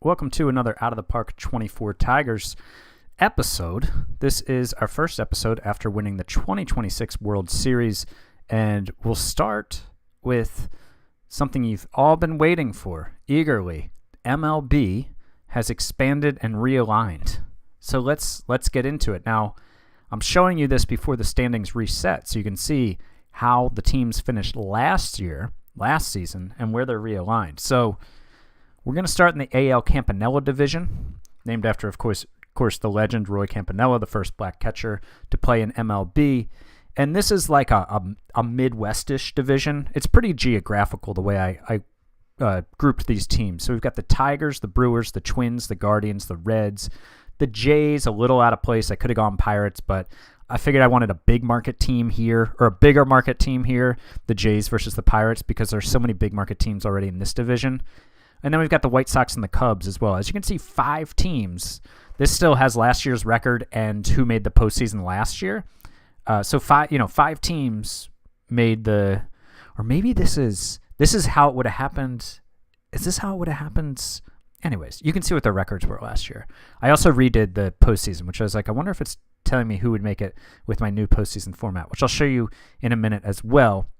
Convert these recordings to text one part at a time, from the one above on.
Welcome to another Out of the Park 24 Tigers episode. This is our first episode after winning the 2026 World Series, and we'll start with something you've all been waiting for eagerly. MLB has expanded and realigned. So let's get into it. Now, I'm showing you this before the standings reset so you can see how the teams finished last season, and where they're realigned. So we're going to start in the AL Campanella division, named after, of course, the legend Roy Campanella, the first black catcher to play in MLB. And this is like a Midwest-ish division. It's pretty geographical the way I grouped these teams. So we've got the Tigers, the Brewers, the Twins, the Guardians, the Reds, the Jays, a little out of place. I could have gone Pirates, but I figured I wanted a big market team here, or a bigger market team here, the Jays versus the Pirates, because there's so many big market teams already in this division. And then we've got the White Sox and the Cubs as well. As you can see, 5 teams. This still has last year's record and who made the postseason last year. So 5 teams made the, or maybe this is how it would have happened. Is this how it would have happened? Anyways, you can see what the records were last year. I also redid the postseason, which I was like, I wonder if it's telling me who would make it with my new postseason format, which I'll show you in a minute as well.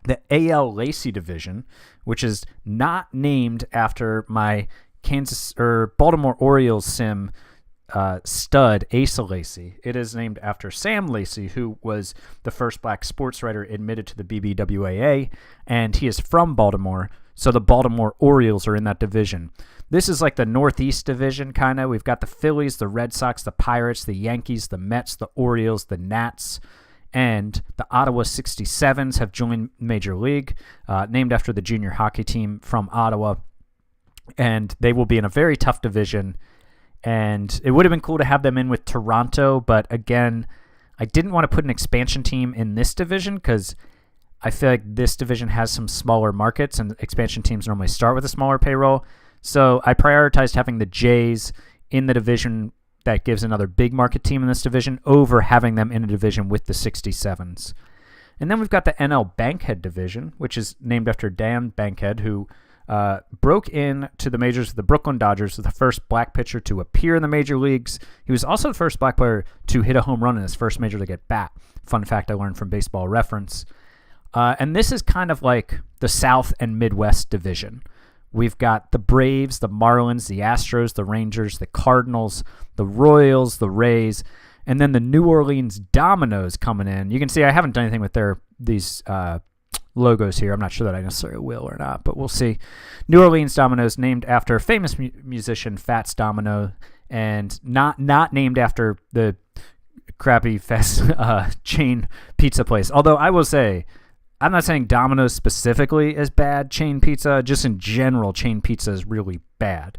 The AL Lacey division, which is not named after my Baltimore Orioles sim stud Asa Lacey. It is named after Sam Lacey, who was the first black sports writer admitted to the BBWAA, and he is from Baltimore, so the Baltimore Orioles are in that division. This is like the Northeast division, kind of. We've got the Phillies, the Red Sox, the Pirates, the Yankees, the Mets, the Orioles, the Nats, and the Ottawa 67s have joined Major League, named after the junior hockey team from Ottawa. And they will be in a very tough division. And it would have been cool to have them in with Toronto, but again, I didn't want to put an expansion team in this division because I feel like this division has some smaller markets, and expansion teams normally start with a smaller payroll. So I prioritized having the Jays in the division that gives another big market team in this division over having them in a division with the 67s. And then we've got the NL Bankhead division, which is named after Dan Bankhead, who broke into the majors with the Brooklyn Dodgers, was the first black pitcher to appear in the major leagues. He was also the first black player to hit a home run in his first major league at bat. Fun fact I learned from Baseball Reference. And this is kind of like the South and Midwest division. We've got the Braves, the Marlins, the Astros, the Rangers, the Cardinals, the Royals, the Rays, and then the New Orleans Dominoes coming in. You can see I haven't done anything with these logos here. I'm not sure that I necessarily will or not, but we'll see. New Orleans Dominoes, named after famous musician Fats Domino, and not named after the crappy fast chain pizza place. Although I will say, I'm not saying Domino's specifically is bad chain pizza. Just in general, chain pizza is really bad.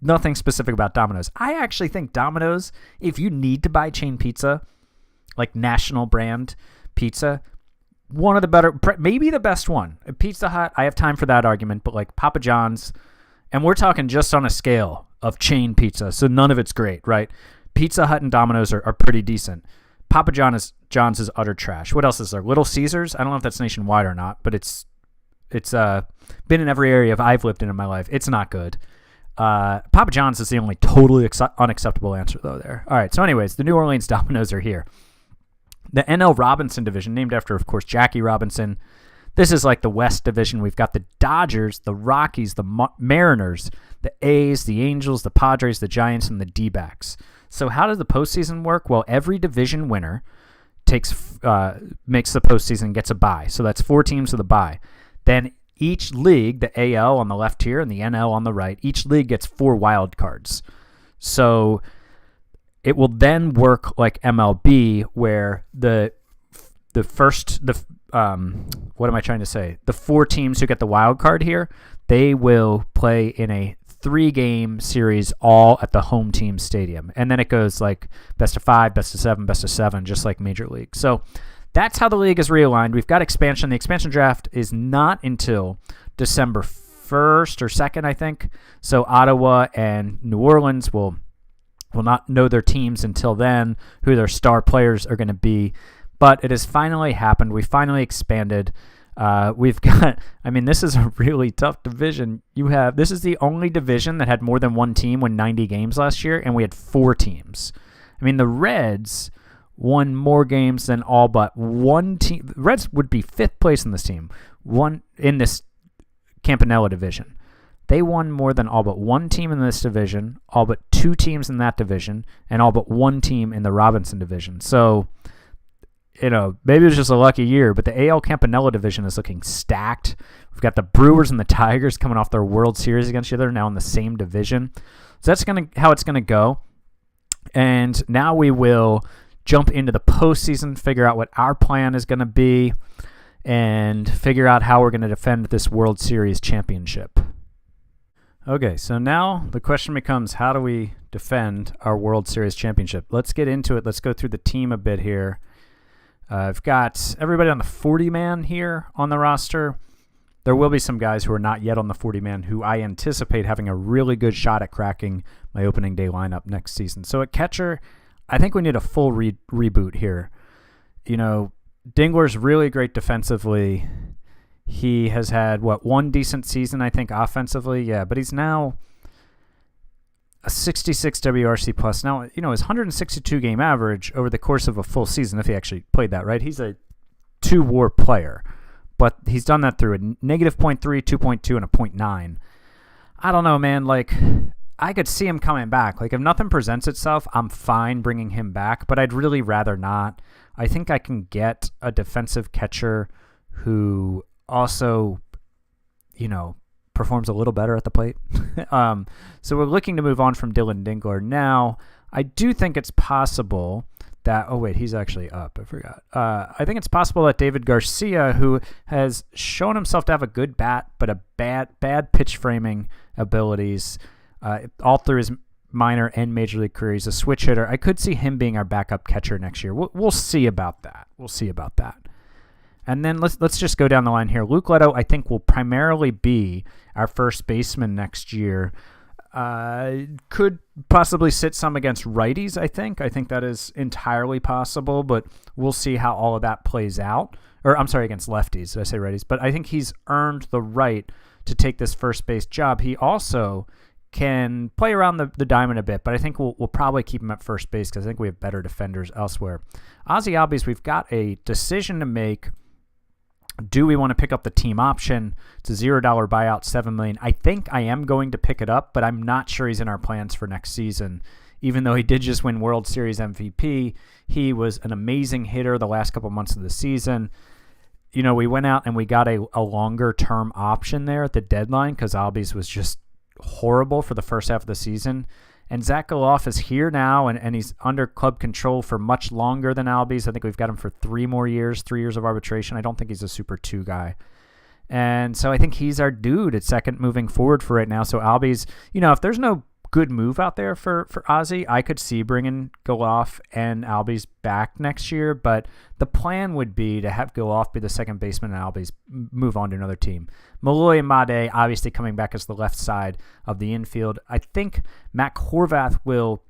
Nothing specific about Domino's. I actually think Domino's, if you need to buy chain pizza, like national brand pizza, one of the better, maybe the best one. Pizza Hut, I have time for that argument, but like Papa John's, and we're talking just on a scale of chain pizza, so none of it's great, right? Pizza Hut and Domino's are pretty decent. Papa John's is utter trash. What else is there? Little Caesars? I don't know if that's nationwide or not, but it's been in every area I've lived in my life. It's not good. Papa John's is the only totally unacceptable answer, though, there. All right, so anyways, the New Orleans Dominoes are here. The NL Robinson division, named after, of course, Jackie Robinson. This is like the West division. We've got the Dodgers, the Rockies, the Mariners, the A's, the Angels, the Padres, the Giants, and the D-backs. So how does the postseason work? Well, every division winner makes the postseason and gets a bye. So that's 4 teams with a bye. Then each league, the AL on the left here and the NL on the right, each league gets 4 wild cards. So it will then work like MLB, where the 4 teams who get the wild card here, they will play in a 3-game series all at the home team stadium. And then it goes like best of 5, best of 7, best of 7, just like Major League. So that's how the league is realigned. We've got expansion. The expansion draft is not until December 1st or 2nd, I think. So Ottawa and New Orleans will not know their teams until then, who their star players are going to be. But it has finally happened. We finally expanded. We've got, I mean, this is a really tough division. This is the only division that had more than one team win 90 games last year, and we had 4 teams. I mean, the Reds won more games than all but one team. The Reds would be 5th place in this in this Campanella division. They won more than all but one team in this division, all but 2 teams in that division, and all but one team in the Robinson division. So, maybe it was just a lucky year, but the AL Campanella division is looking stacked. We've got the Brewers and the Tigers coming off their World Series against each other, now in the same division. So that's how it's going to go. And now we will jump into the postseason, figure out what our plan is going to be, and figure out how we're going to defend this World Series championship. Okay, so now the question becomes, how do we defend our World Series championship? Let's get into it. Let's go through the team a bit here. I've got everybody on the 40-man here on the roster. There will be some guys who are not yet on the 40-man who I anticipate having a really good shot at cracking my opening day lineup next season. So at catcher, I think we need a full reboot here. Dingler's really great defensively. He has had, one decent season, I think, offensively? Yeah, but he's now a 66 WRC plus. Now, his 162-game average over the course of a full season, if he actually played that, right? He's a 2-WAR player, but he's done that through a -0.3, 2.2, and a 0.9. I don't know, man. I could see him coming back. If nothing presents itself, I'm fine bringing him back, but I'd really rather not. I think I can get a defensive catcher who also, performs a little better at the plate. So we're looking to move on from Dylan Dingler. Now, I do think it's possible that, he's actually up. I forgot. I think it's possible that David Garcia, who has shown himself to have a good bat, but a bad pitch framing abilities, all through his minor and major league career, he's a switch hitter. I could see him being our backup catcher next year. We'll see about that. And then let's just go down the line here. Luke Leto, I think, will primarily be our first baseman next year. Could possibly sit some against righties, I think. I think that is entirely possible, but we'll see how all of that plays out. Or, I'm sorry, against lefties. Did I say righties? But I think he's earned the right to take this first base job. He also can play around the diamond a bit, but I think we'll probably keep him at first base because I think we have better defenders elsewhere. Ozzie Albies, we've got a decision to make. Do we want to pick up the team option? It's a $0 buyout, $7 million. I think I am going to pick it up, but I'm not sure he's in our plans for next season. Even though he did just win World Series MVP, he was an amazing hitter the last couple months of the season. We went out and we got a longer-term option there at the deadline because Albies was just horrible for the first half of the season. And Zach Goloff is here now, and he's under club control for much longer than Albies. I think we've got him for 3 more years, 3 years of arbitration. I don't think he's a Super 2 guy. And so I think he's our dude at second moving forward for right now. So Albies, if there's no good move out there for Ozzie, I could see bringing Goloff and Albies back next year. But the plan would be to have Goloff be the second baseman and Albies move on to another team. Malloy and Made obviously coming back as the left side of the infield. I think Matt Horvath will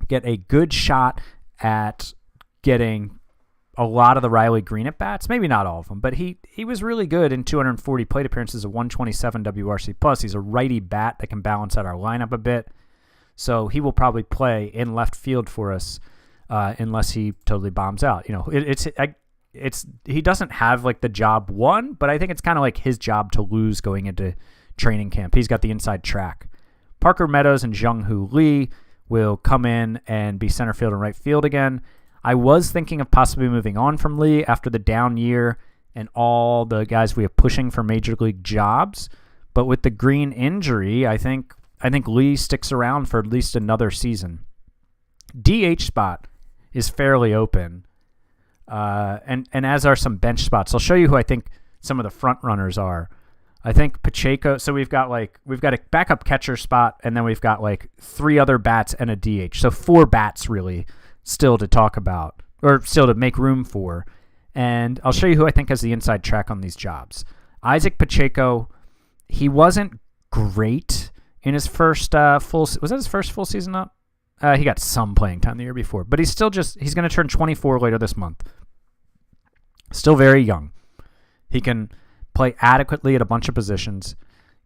get a good shot at getting a lot of the Riley Green at bats, maybe not all of them, but he was really good in 240 plate appearances, a 127 WRC plus. He's a righty bat that can balance out our lineup a bit, so he will probably play in left field for us unless he totally bombs out. He doesn't have the job won, but I think it's kind of his job to lose going into training camp. He's got the inside track. Parker Meadows and Jung-Hoo Lee will come in and be center field and right field again. I was thinking of possibly moving on from Lee after the down year and all the guys we have pushing for major league jobs. But with the Green injury, I think Lee sticks around for at least another season. DH spot is fairly open, and as are some bench spots. I'll show you who I think some of the front runners are. I think Pacheco. So we've got a backup catcher spot, and then we've got 3 other bats and a DH. So 4 bats really still to talk about, or still to make room for. And I'll show you who I think has the inside track on these jobs. Isaac Pacheco, he wasn't great in his first was that his first full season up? He got some playing time the year before, but he's going to turn 24 later this month. Still very young. He can play adequately at a bunch of positions.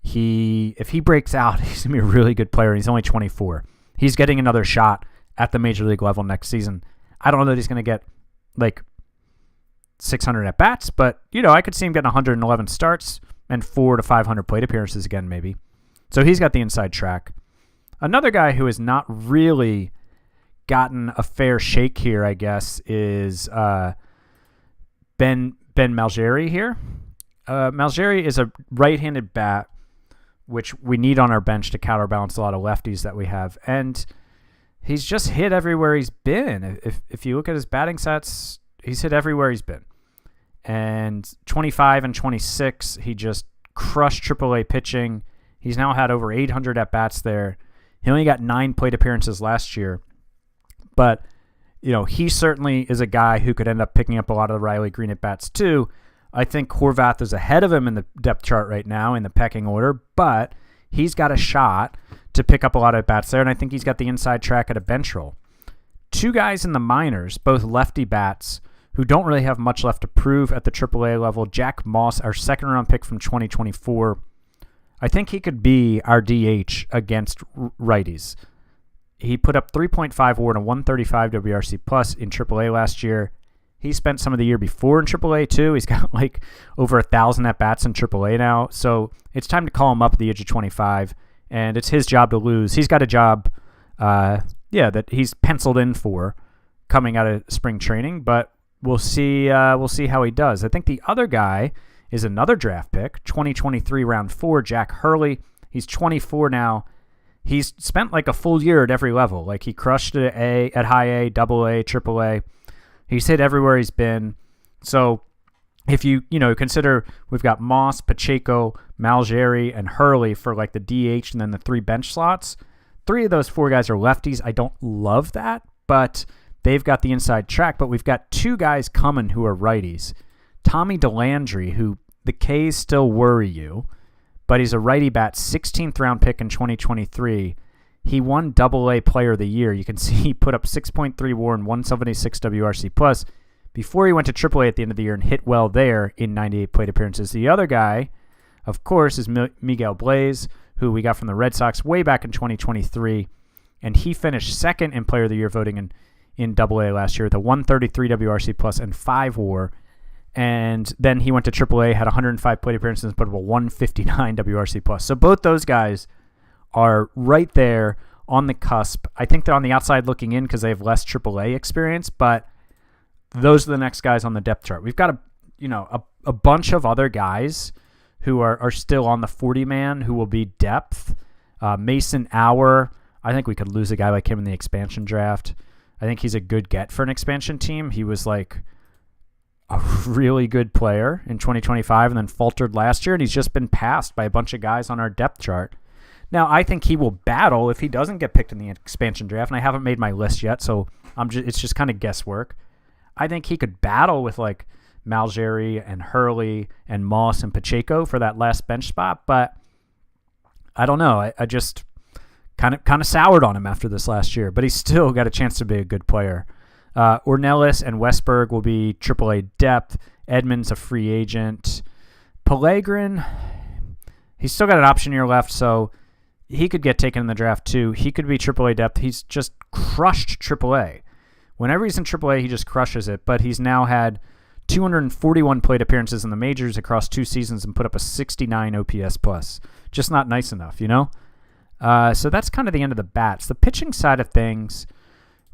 If he breaks out, he's going to be a really good player. He's only 24. He's getting another shot at the major league level next season. I don't know that he's going to get like 600 at bats, but I could see him getting 111 starts and 400 to 500 plate appearances again, maybe. So he's got the inside track. Another guy who has not really gotten a fair shake here, I guess, is Ben Malgeri here. Malgeri is a right-handed bat, which we need on our bench to counterbalance a lot of lefties that we have. And he's just hit everywhere he's been. If you look at his batting stats, he's hit everywhere he's been. And 25 and 26, he just crushed AAA pitching. He's now had over 800 at-bats there. He only got 9 plate appearances last year. But, he certainly is a guy who could end up picking up a lot of the Riley Green at-bats too. I think Horvath is ahead of him in the depth chart right now in the pecking order, but he's got a shot to pick up a lot of bats there, and I think he's got the inside track at a bench role. 2 guys in the minors, both lefty bats, who don't really have much left to prove at the AAA level. Jack Moss, our second-round pick from 2024. I think he could be our DH against righties. He put up 3.5 WAR and a 135 WRC plus in AAA last year. He spent some of the year before in AAA too. He's got like over 1,000 at-bats in AAA now. So it's time to call him up at the age of 25, and it's his job to lose. He's got a job that he's penciled in for coming out of spring training, but we'll see how he does. I think the other guy is another draft pick, 2023 round 4, Jack Hurley. He's 24 now. He's spent like a full year at every level. Like he crushed it at high A, double A, triple A. He's hit everywhere he's been. So if you consider we've got Moss, Pacheco, Malgeri, and Hurley for like the DH and then the 3 bench slots. 3 of those 4 guys are lefties. I don't love that, but they've got the inside track. But we've got 2 guys coming who are righties. Tommy DeLandry, who the K's still worry you, but he's a righty bat, 16th round pick in 2023. He won Double-A Player of the Year. You can see he put up 6.3 WAR and 176 WRC plus before he went to Triple-A at the end of the year and hit well there in 98 plate appearances. The other guy, of course, is Miguel Blaze, who we got from the Red Sox way back in 2023, and he finished second in Player of the Year voting in Double-A last year with a 133 WRC plus and 5 WAR. And then he went to AAA, had 105 plate appearances, but a 159 WRC plus. So both those guys are right there on the cusp. I think they're on the outside looking in because they have less AAA experience, but those are the next guys on the depth chart. We've got a bunch of other guys who are still on the 40-man who will be depth. Mason Auer, I think we could lose a guy like him in the expansion draft. I think he's a good get for an expansion team. He was like a really good player in 2025 and then faltered last year, and he's just been passed by a bunch of guys on our depth chart. Now, I think he will battle if he doesn't get picked in the expansion draft, and I haven't made my list yet, so it's just kind of guesswork. I think he could battle with like Malgeri and Hurley and Moss and Pacheco for that last bench spot, but I don't know. I just kind of soured on him after this last year, but he's still got a chance to be a good player. Ornelas and Westberg will be AAA depth. Edmonds a free agent. Pellegrin, he's still got an option year left, so he could get taken in the draft too. He could be AAA depth. He's just crushed AAA. Whenever he's in AAA, he just crushes it, but he's now had 241 plate appearances in the majors across 2 seasons and put up a 69 OPS plus. Just not nice enough, So that's kind of the end of the bats. The pitching side of things,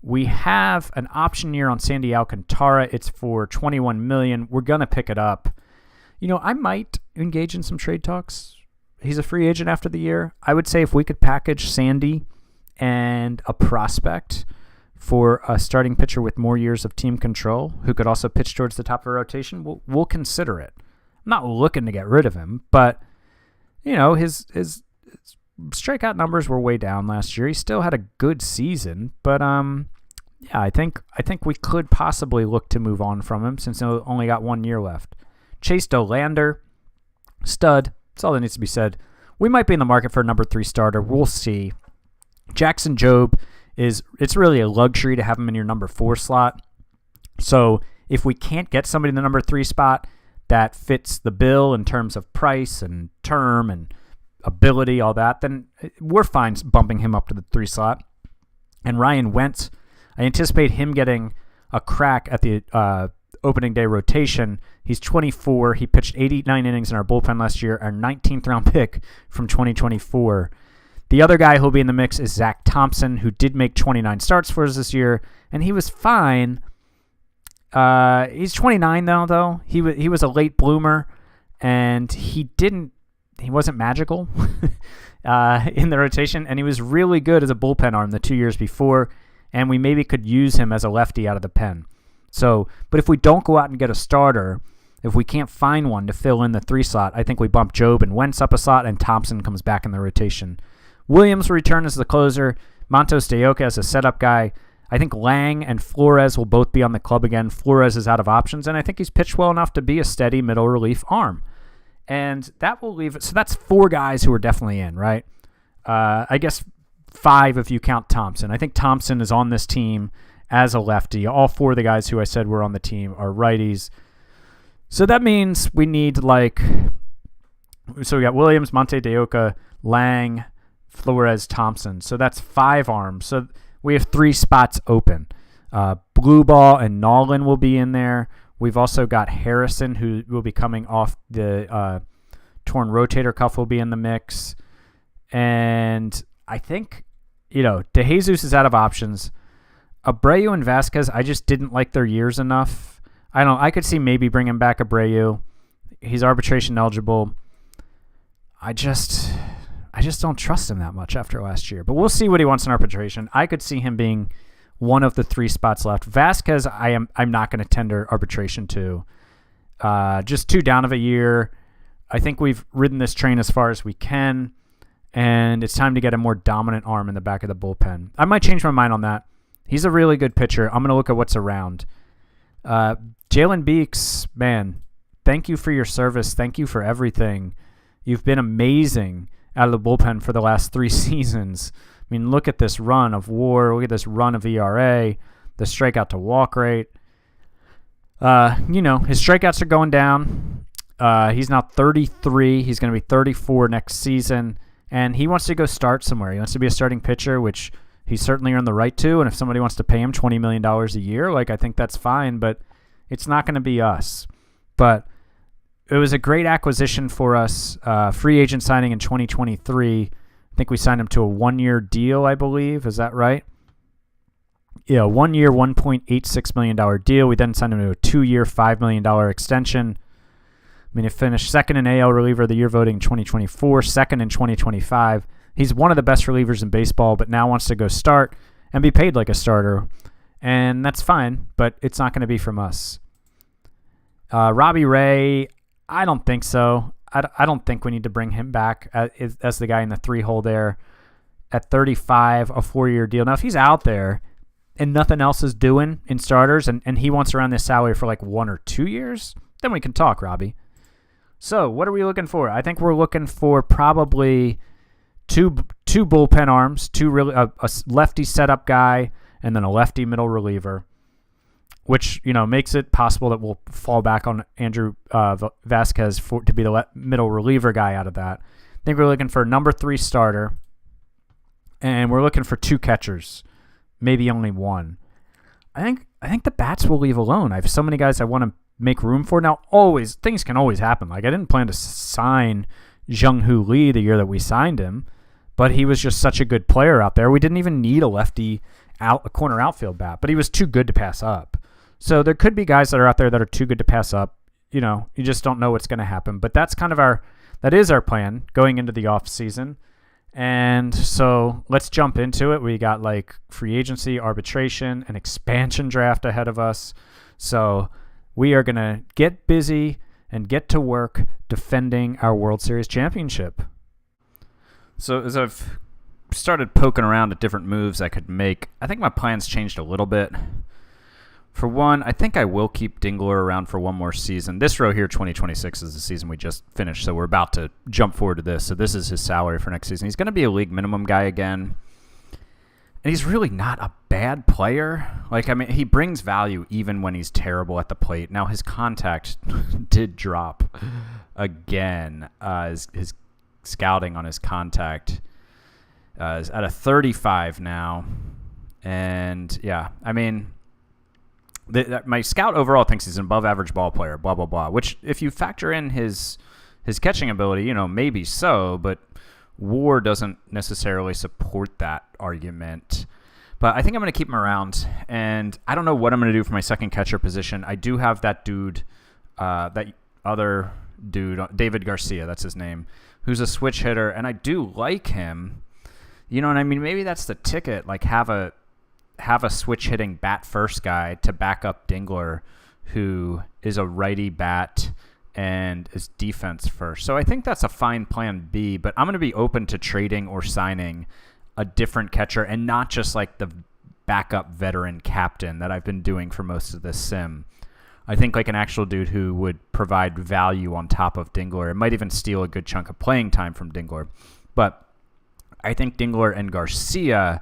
we have an option year on Sandy Alcantara. It's for $21 million. We're going to pick it up. I might engage in some trade talks. He's a free agent after the year. I would say if we could package Sandy and a prospect for a starting pitcher with more years of team control who could also pitch towards the top of a rotation, we'll consider it. I'm not looking to get rid of him, but his strikeout numbers were way down last year. He still had a good season, but I think we could possibly look to move on from him since he only got 1 year left. Chase Dolander, stud. That's all that needs to be said. We might be in the market for a number 3 starter. We'll see. Jackson Jobe it's really a luxury to have him in your number 4 slot. So if we can't get somebody in the number 3 spot, that fits the bill in terms of price and term and ability, all that, then we're fine bumping him up to the 3 slot. And Ryan Wentz, I anticipate him getting a crack at the opening day rotation. He's 24. He pitched 89 innings in our bullpen last year, our 19th round pick from 2024. The other guy who'll be in the mix is Zach Thompson, who did make 29 starts for us this year, and he was fine. He's 29 though. He was a late bloomer, and he wasn't magical in the rotation, and he was really good as a bullpen arm the 2 years before, and we maybe could use him as a lefty out of the pen. So, but if we don't go out and get a starter, if we can't find one to fill in the 3 slot, I think we bump Job and Wentz up a slot, and Thompson comes back in the rotation. Williams will return as the closer. Montos de Oca as a setup guy. I think Lang and Flores will both be on the club again. Flores is out of options, and I think he's pitched well enough to be a steady middle relief arm. And that will leave it. So that's 4 guys who are definitely in, right? I guess 5 if you count Thompson. I think Thompson is on this team as a lefty. All 4 of the guys who I said were on the team are righties. So that means we need so we got Williams, Monte de Oca, Lang, Flores, Thompson. So that's 5 arms. So we have 3 spots open. Blue Ball and Nolan will be in there. We've also got Harrison, who will be coming off the torn rotator cuff, will be in the mix. And I think, DeJesus is out of options. Abreu and Vasquez, I just didn't like their years enough. I could see maybe bringing back Abreu. He's arbitration eligible. I just don't trust him that much after last year. But we'll see what he wants in arbitration. I could see him being one of the 3 spots left. Vasquez, I'm not going to tender arbitration to. Just too down of a year. I think we've ridden this train as far as we can, and it's time to get a more dominant arm in the back of the bullpen. I might change my mind on that. He's a really good pitcher. I'm going to look at what's around. Jalen Beeks, man, thank you for your service. Thank you for everything. You've been amazing out of the bullpen for the last 3 seasons. I mean, look at this run of WAR. Look at this run of ERA, the strikeout to walk rate. His strikeouts are going down. He's now 33. He's going to be 34 next season, and he wants to go start somewhere. He wants to be a starting pitcher, which he's certainly earned the right to, and if somebody wants to pay him $20 million a year, I think that's fine, but it's not going to be us. But it was a great acquisition for us. Free agent signing in 2023. I think we signed him to a 1-year deal, I believe. Is that right? Yeah, 1 year, $1.86 million deal. We then signed him to a 2-year, $5 million extension. He finished second in AL reliever of the year voting in 2024, second in 2025. He's one of the best relievers in baseball, but now wants to go start and be paid like a starter. And that's fine, but it's not going to be from us. Robbie Ray, I don't think so. I don't think we need to bring him back as the guy in the 3-hole there at 35, a 4-year deal. Now, if he's out there and nothing else is doing in starters and he wants around this salary for 1 or 2 years, then we can talk, Robbie. So what are we looking for? I think we're looking for probably two bullpen arms, a lefty setup guy, and then a lefty middle reliever, which makes it possible that we'll fall back on Andrew Vasquez to be the middle reliever guy out of that. I think we're looking for a number 3 starter, and we're looking for 2 catchers, maybe only 1. I think the bats will leave alone. I have so many guys I want to make room for. Now, things can always happen. I didn't plan to sign Jung-Hoo Lee the year that we signed him, but he was just such a good player out there. We didn't even need a corner outfield bat, but he was too good to pass up. So there could be guys that are out there that are too good to pass up. You just don't know what's going to happen. But that's that is our plan going into the off season. And so let's jump into it. We got free agency, arbitration, and expansion draft ahead of us. So we are going to get busy and get to work defending our World Series championship. So as I've started poking around at different moves I could make, I think my plans changed a little bit. For one, I think I will keep Dingler around for 1 more season. This row here, 2026, is the season we just finished, so we're about to jump forward to this. So this is his salary for next season. He's going to be a league minimum guy again. And he's really not a bad player. Like, I mean, he brings value even when he's terrible at the plate. Now, his contact did drop again. His scouting on his contact is at a 35 now. And, yeah, I mean, my scout overall thinks he's an above-average ball player, blah, blah, blah, which if you factor in his catching ability, maybe so, but WAR doesn't necessarily support that argument. But I think I'm going to keep him around, and I don't know what I'm going to do for my second catcher position. I do have that dude, that other dude, David Garcia, that's his name, who's a switch hitter, and I do like him. You know what I mean? Maybe that's the ticket, like have a switch hitting bat first guy to back up Dingler, who is a righty bat and is defense first. So I think that's a fine plan B, but I'm going to be open to trading or signing a different catcher and not just like the backup veteran captain that I've been doing for most of this sim. I think like an actual dude who would provide value on top of Dingler. It might even steal a good chunk of playing time from Dingler. But I think Dingler and Garcia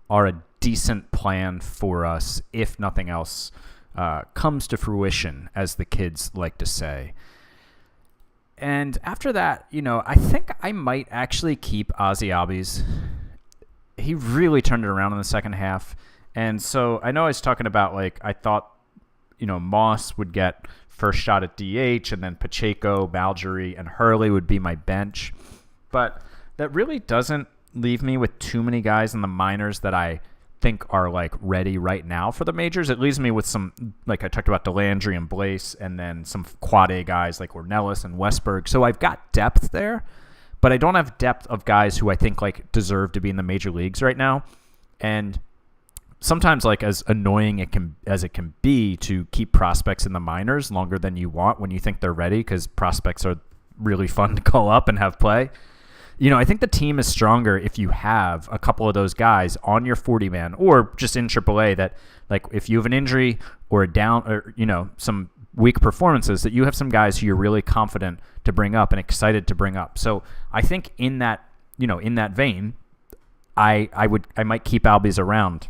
are a decent plan for us if nothing else comes to fruition, as the kids like to say. And after that, I think I might actually keep Ozzy Albies. He really turned it around in the second half. And so I know I was talking about, like, I thought, Moss would get first shot at DH, and then Pacheco, Malgery, and Hurley would be my bench. But that really doesn't leave me with too many guys in the minors that I think are like ready right now for the majors. It leaves me with some, like I talked about, DeLandry and Blaze, and then some quad A guys like Ornelas and Westberg. So I've got depth there, but I don't have depth of guys who I think like deserve to be in the major leagues right now. And sometimes, like, as annoying as it can be to keep prospects in the minors longer than you want when you think they're ready, because prospects are really fun to call up and have play. I think the team is stronger if you have a couple of those guys on your 40-man or just in AAA that, like, if you have an injury or a down or, some weak performances, that you have some guys who you're really confident to bring up and excited to bring up. So I think in that vein, I might keep Albies around.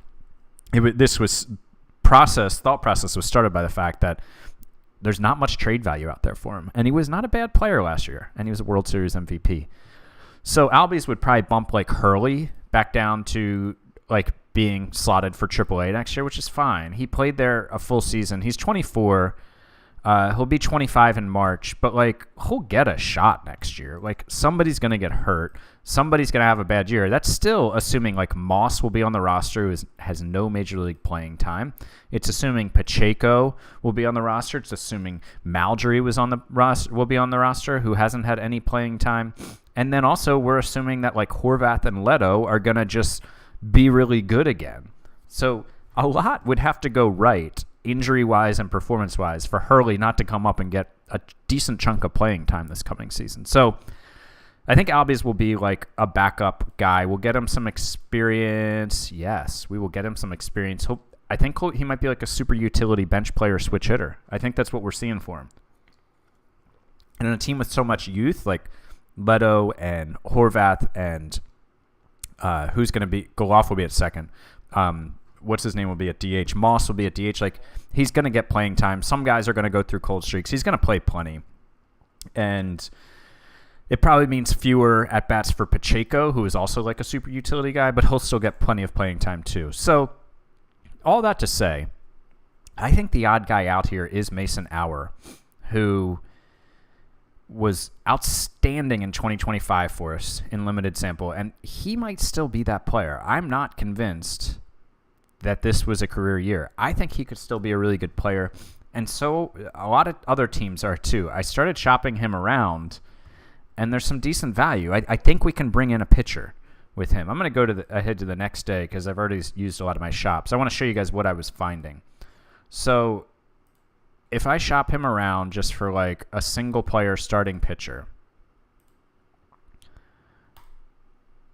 Thought process was started by the fact that there's not much trade value out there for him. And he was not a bad player last year, and he was a World Series MVP. So Albies would probably bump like Hurley back down to like being slotted for AAA next year, which is fine. He played there a full season. He's 24. He'll be 25 in March, but like he'll get a shot next year. Like somebody's going to get hurt. Somebody's going to have a bad year. That's still assuming like Moss will be on the roster, who has no major league playing time. It's assuming Pacheco will be on the roster. It's assuming Malgery will be on the roster, who hasn't had any playing time. And then also we're assuming that like Horvath and Leto are going to just be really good again. So a lot would have to go right, injury-wise and performance-wise, for Hurley not to come up and get a decent chunk of playing time this coming season. So I think Albies will be like a backup guy. We'll get him some experience. Yes, we will get him some experience. I think he might be like a super utility bench player switch hitter. I think that's what we're seeing for him. And in a team with so much youth, like Leto and Horvath and who's going to be – Goloff will be at second. What's his name will be at DH. Moss will be at DH. Like, he's going to get playing time. Some guys are going to go through cold streaks. He's going to play plenty. And it probably means fewer at-bats for Pacheco, who is also like a super utility guy, but he'll still get plenty of playing time too. So all that to say, I think the odd guy out here is Mason Auer, who was outstanding in 2025 for us in limited sample, and he might still be that player. I'm not convinced that this was a career year. I think he could still be a really good player, and so a lot of other teams are too. I started shopping him around, and there's some decent value. I think we can bring in a pitcher with him. I'm going to go ahead to the next day because I've already used a lot of my shops. I want to show you guys what I was finding. So if I shop him around just for like a single player starting pitcher,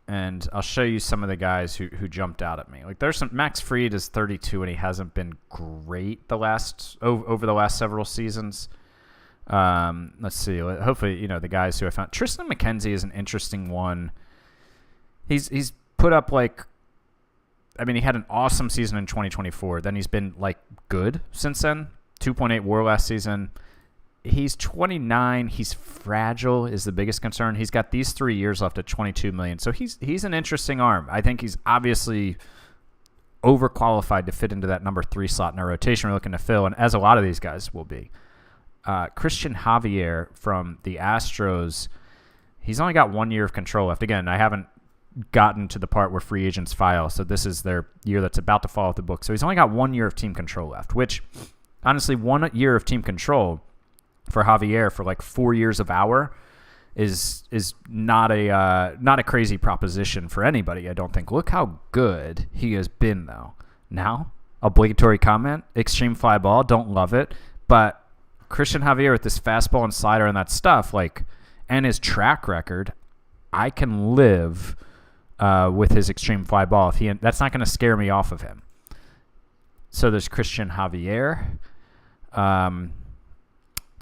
and I'll show you some of the guys who jumped out at me. Like there's some, Max Fried is 32 and he hasn't been great over the last several seasons. Let's see. Hopefully, the guys who I found. Tristan McKenzie is an interesting one. He's put up like he had an awesome season in 2024. Then he's been like good since then. 2.8 WAR last season. He's 29. He's fragile is the biggest concern. He's got these 3 years left at $22 million. So he's an interesting arm. I think he's obviously overqualified to fit into that number 3 slot in our rotation we're looking to fill, and as a lot of these guys will be. Christian Javier from the Astros, he's only got 1 year of control left. Again, I haven't gotten to the part where free agents file, so this is their year that's about to fall off the book. So he's only got 1 year of team control left, which honestly, 1 year of team control for Javier for like 4 years of our is not a crazy proposition for anybody, I don't think. Look how good he has been, though. Now, obligatory comment, extreme fly ball, don't love it, but Christian Javier with this fastball and slider and that stuff, like, and his track record, I can live with his extreme fly ball. That's not going to scare me off of him. So there's Christian Javier. There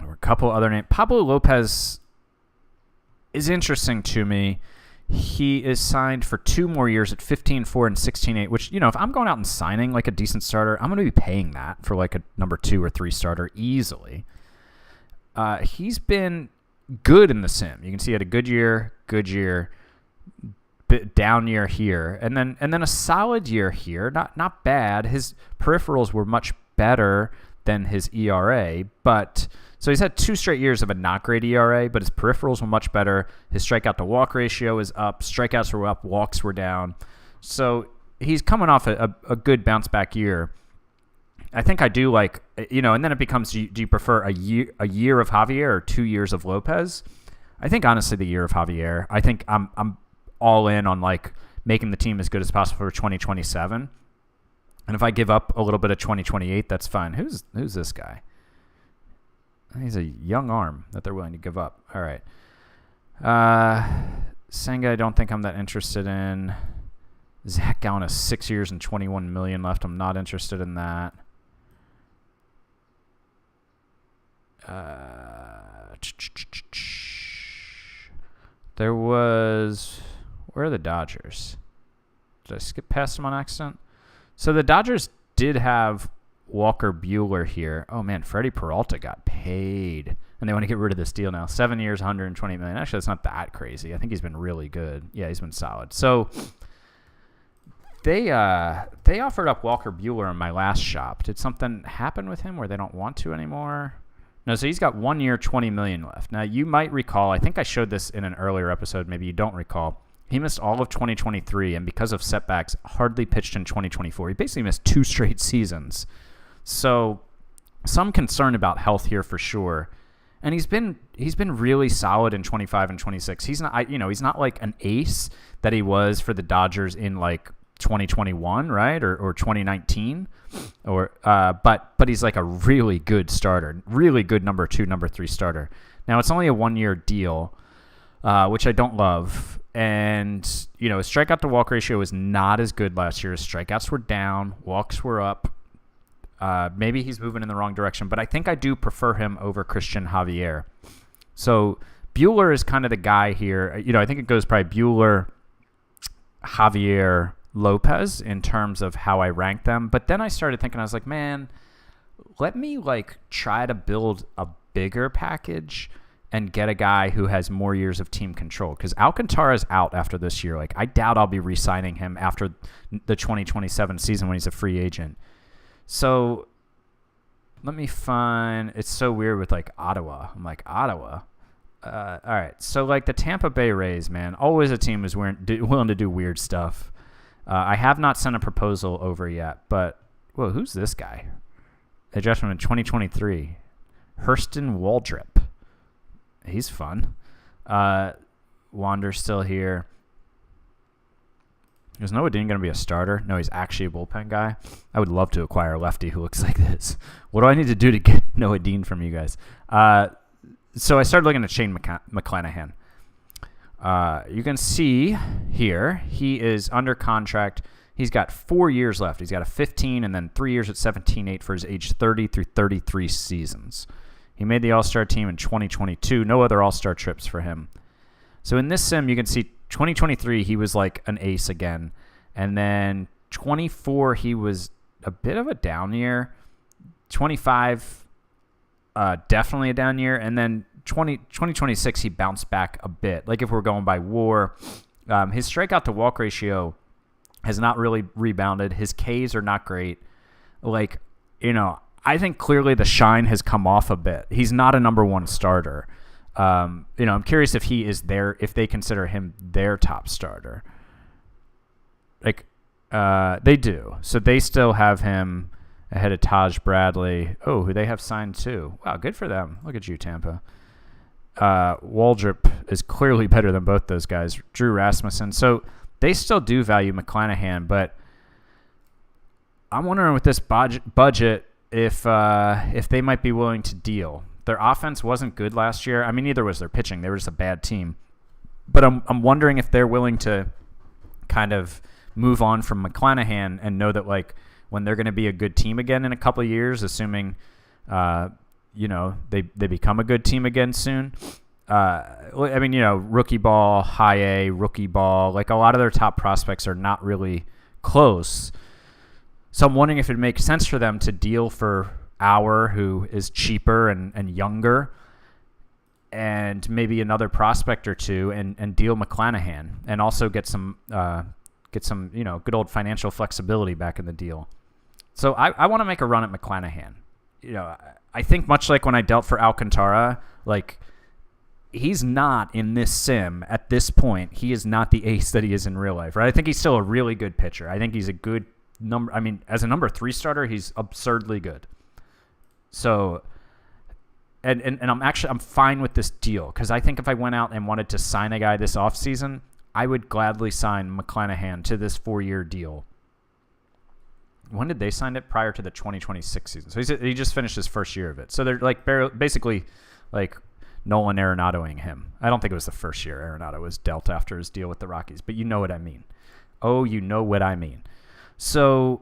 were a couple other names. Pablo Lopez is interesting to me. He is signed for 2 more years at 15.4 and 16.8, which, if I'm going out and signing like a decent starter, I'm going to be paying that for like a number 2 or 3 starter easily. He's been good in the sim. You can see he had a good year, down year here, and then a solid year here. Not bad. His peripherals were much better than his ERA, but so he's had 2 straight years of a not great ERA, but his peripherals were much better. His strikeout to walk ratio is up, strikeouts were up, walks were down. So he's coming off a good bounce back year. I think I do like, and then it becomes, do you prefer a year of Javier or 2 years of Lopez? I think honestly the year of Javier. I think I'm all in on like making the team as good as possible for 2027. And if I give up a little bit of 2028, that's fine. Who's this guy? He's a young arm that they're willing to give up. All right. Senga, I don't think I'm that interested in. Zach Gallen has 6 years and $21 million left. I'm not interested in that. There was... Where are the Dodgers? Did I skip past them on accident? So the Dodgers did have Walker Buehler here. Oh, man, Freddie Peralta got paid. And they want to get rid of this deal now. 7 years, $120 million. Actually, that's not that crazy. I think he's been really good. Yeah, he's been solid. So they offered up Walker Buehler in my last shop. Did something happen with him where they don't want to anymore? No, so he's got 1 year, $20 million left. Now, you might recall, I think I showed this in an earlier episode. Maybe you don't recall. He missed all of 2023, and because of setbacks, hardly pitched in 2024. He basically missed 2 straight seasons. So some concern about health here for sure. And he's been really solid in 25 and 26. He's not like an ace that he was for the Dodgers in like 2021, right? Or 2019. But he's like a really good starter, really good number 2, number 3 starter. Now it's only a 1 year deal, which I don't love. And, his strikeout to walk ratio was not as good last year. His strikeouts were down, walks were up. Maybe he's moving in the wrong direction, but I think I do prefer him over Christian Javier. So Buehler is kind of the guy here. I think it goes probably Buehler, Javier, Lopez in terms of how I rank them. But then I started thinking, I was like, man, let me like try to build a bigger package and get a guy who has more years of team control. Because Alcantara's out after this year. Like, I doubt I'll be re-signing him after the 2027 season when he's a free agent. So let me find... It's so weird with, like, Ottawa. I'm like, Ottawa? All right. So, like, the Tampa Bay Rays, man, always a team who's willing to do weird stuff. I have not sent a proposal over yet, but... Whoa, who's this guy? Adjustment in 2023. Hurston Waldrip. He's fun. Wander's still here. Is Noah Dean going to be a starter? No, he's actually a bullpen guy. I would love to acquire a lefty who looks like this. What do I need to do to get Noah Dean from you guys? So I started looking at Shane McClanahan. You can see here he is under contract. He's got 4 years left. He's got a 15 and then 3 years at 17.8 for his age 30 through 33 seasons. He made the All-Star team in 2022. No other All-Star trips for him. So in this sim, you can see 2023, he was like an ace again. And then 24, he was a bit of a down year. 25, definitely a down year. And then 2026, he bounced back a bit. Like if we're going by WAR, his strikeout to walk ratio has not really rebounded. His Ks are not great. Like, I think clearly the shine has come off a bit. He's not a number one starter. I'm curious if he is if they consider him their top starter. Like, they do. So they still have him ahead of Taj Bradley. Oh, who they have signed too. Wow, good for them. Look at you, Tampa. Waldrop is clearly better than both those guys. Drew Rasmussen. So they still do value McClanahan, but I'm wondering with this budget if they might be willing to deal. Their offense wasn't good last year. I mean, neither was their pitching. They were just a bad team. But I'm wondering if they're willing to kind of move on from McClanahan and know that, like, when they're going to be a good team again in a couple of years, assuming they become a good team again soon. Rookie ball, high A, rookie ball, like a lot of their top prospects are not really close. So I'm wondering if it makes sense for them to deal for Auer, who is cheaper and younger, and maybe another prospect or two, and deal McClanahan, and also get some good old financial flexibility back in the deal. So I want to make a run at McClanahan. I think much like when I dealt for Alcantara, like, he's not in this sim at this point. He is not the ace that he is in real life, right? I think he's still a really good pitcher. I think he's a good number. I mean, as a number 3 starter, he's absurdly good. So, and I'm fine with this deal, because I think if I went out and wanted to sign a guy this offseason, I would gladly sign McClanahan to this 4-year deal. When did they sign it? Prior to the 2026 season. So he just finished his first year of it. So they're like basically like Nolan Arenadoing him. I don't think it was the first year Arenado was dealt after his deal with the Rockies, but you know what I mean. Oh, you know what I mean. So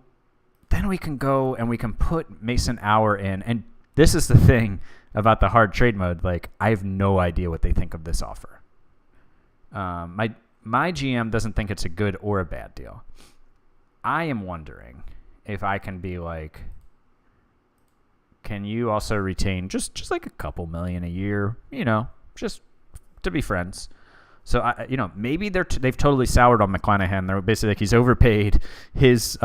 then we can go and we can put Mason Auer in. And this is the thing about the hard trade mode. Like, I have no idea what they think of this offer. My GM doesn't think it's a good or a bad deal. I am wondering if I can be like, can you also retain just like a couple million a year, just to be friends. So maybe they've totally soured on McClanahan. They're basically like, he's overpaid. His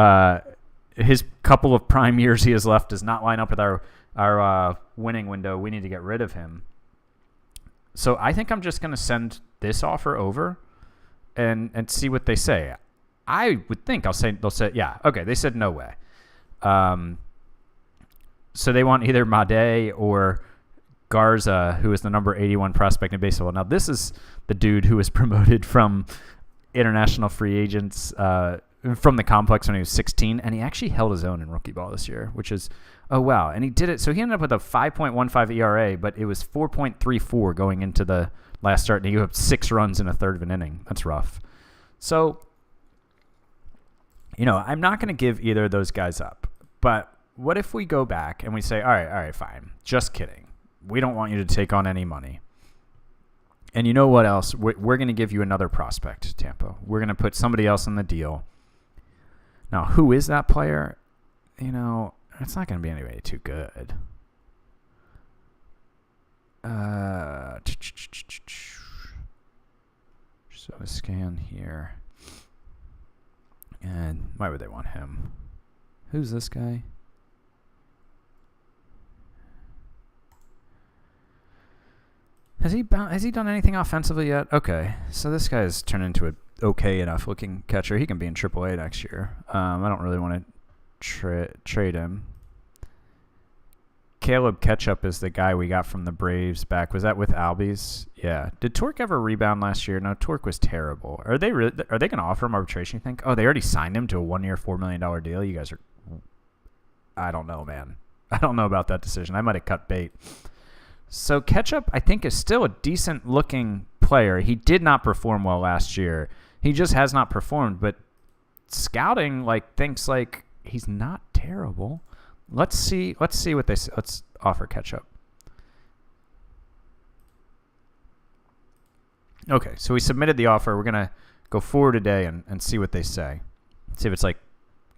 couple of prime years he has left does not line up with our winning window. We need to get rid of him. So I think I'm just going to send this offer over and see what they say. I would think they'll say, yeah, okay. They said no way. So they want either Made or Garza, who is the number 81 prospect in baseball. Now, this is the dude who was promoted from international free agents from the complex when he was 16, and he actually held his own in rookie ball this year, which is, oh, wow. And he did it. So he ended up with a 5.15 ERA, but it was 4.34 going into the last start, and he gave up 6 runs in a third of an inning. That's rough. So, I'm not going to give either of those guys up. But what if we go back and we say, all right, fine. Just kidding. We don't want you to take on any money. And you know what else? We're going to give you another prospect, Tampa. We're going to put somebody else in the deal. Now, who is that player? It's not going to be anybody too good. So a scan here. And why would they want him? Who's this guy? Has he done anything offensively yet? Okay, so this guy's turned into an okay enough looking catcher. He can be in AAA next year. I don't really want to trade him. Caleb Ketchup is the guy we got from the Braves back. Was that with Albies? Yeah. Did Torque ever rebound last year? No, Torque was terrible. Are they going to offer him arbitration, you think? Oh, they already signed him to a 1-year, $4 million deal. You guys are... I don't know, man. I don't know about that decision. I might have cut bait. So Ketchup, I think, is still a decent-looking player. He did not perform well last year. He just has not performed. But scouting thinks he's not terrible. Let's see what they say. Let's offer Ketchup. Okay, so we submitted the offer. We're going to go forward today and see what they say. See if it's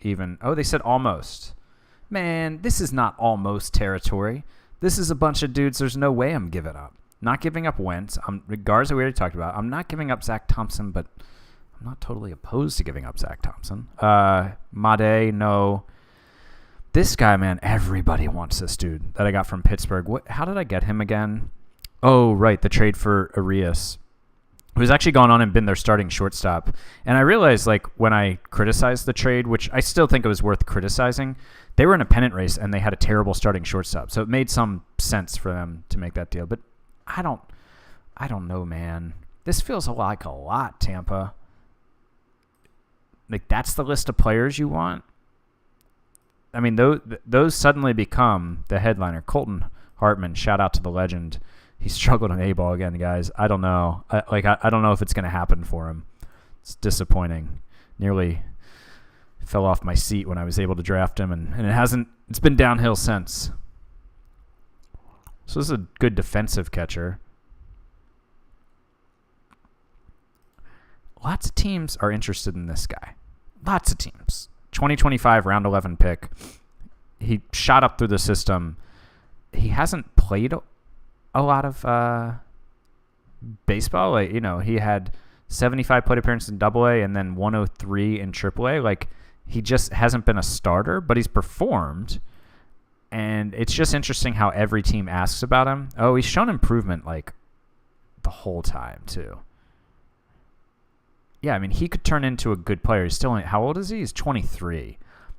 even. Oh, they said almost. Man, this is not almost territory. This is a bunch of dudes there's no way I'm giving up. Not giving up Wentz. Garza, we already talked about. I'm not giving up Zach Thompson, but I'm not totally opposed to giving up Zach Thompson. Made, no. This guy, man, everybody wants this dude that I got from Pittsburgh. How did I get him again? Oh, right, the trade for Arias, who's actually gone on and been their starting shortstop. And I realized, like, when I criticized the trade, which I still think it was worth criticizing, they were in a pennant race and they had a terrible starting shortstop. So it made some sense for them to make that deal. But I don't know, man. This feels like a lot, Tampa. Like, that's the list of players you want? I mean, those suddenly become the headliner. Colton Hartman, shout out to the legend. He struggled on A-ball again, guys. I don't know. I don't know if it's going to happen for him. It's disappointing. Nearly fell off my seat when I was able to draft him, and it hasn't. It's been downhill since. So this is a good defensive catcher. Lots of teams are interested in this guy. Lots of teams. 2025 round 11 pick. He shot up through the system. He hasn't played a lot of baseball. Like, he had 75 plate appearances in AA and then 103 in AAA. Like, he just hasn't been a starter, but he's performed. And it's just interesting how every team asks about him. Oh, he's shown improvement like the whole time too. Yeah, I mean, he could turn into a good player. He's still, how old is he? He's 23.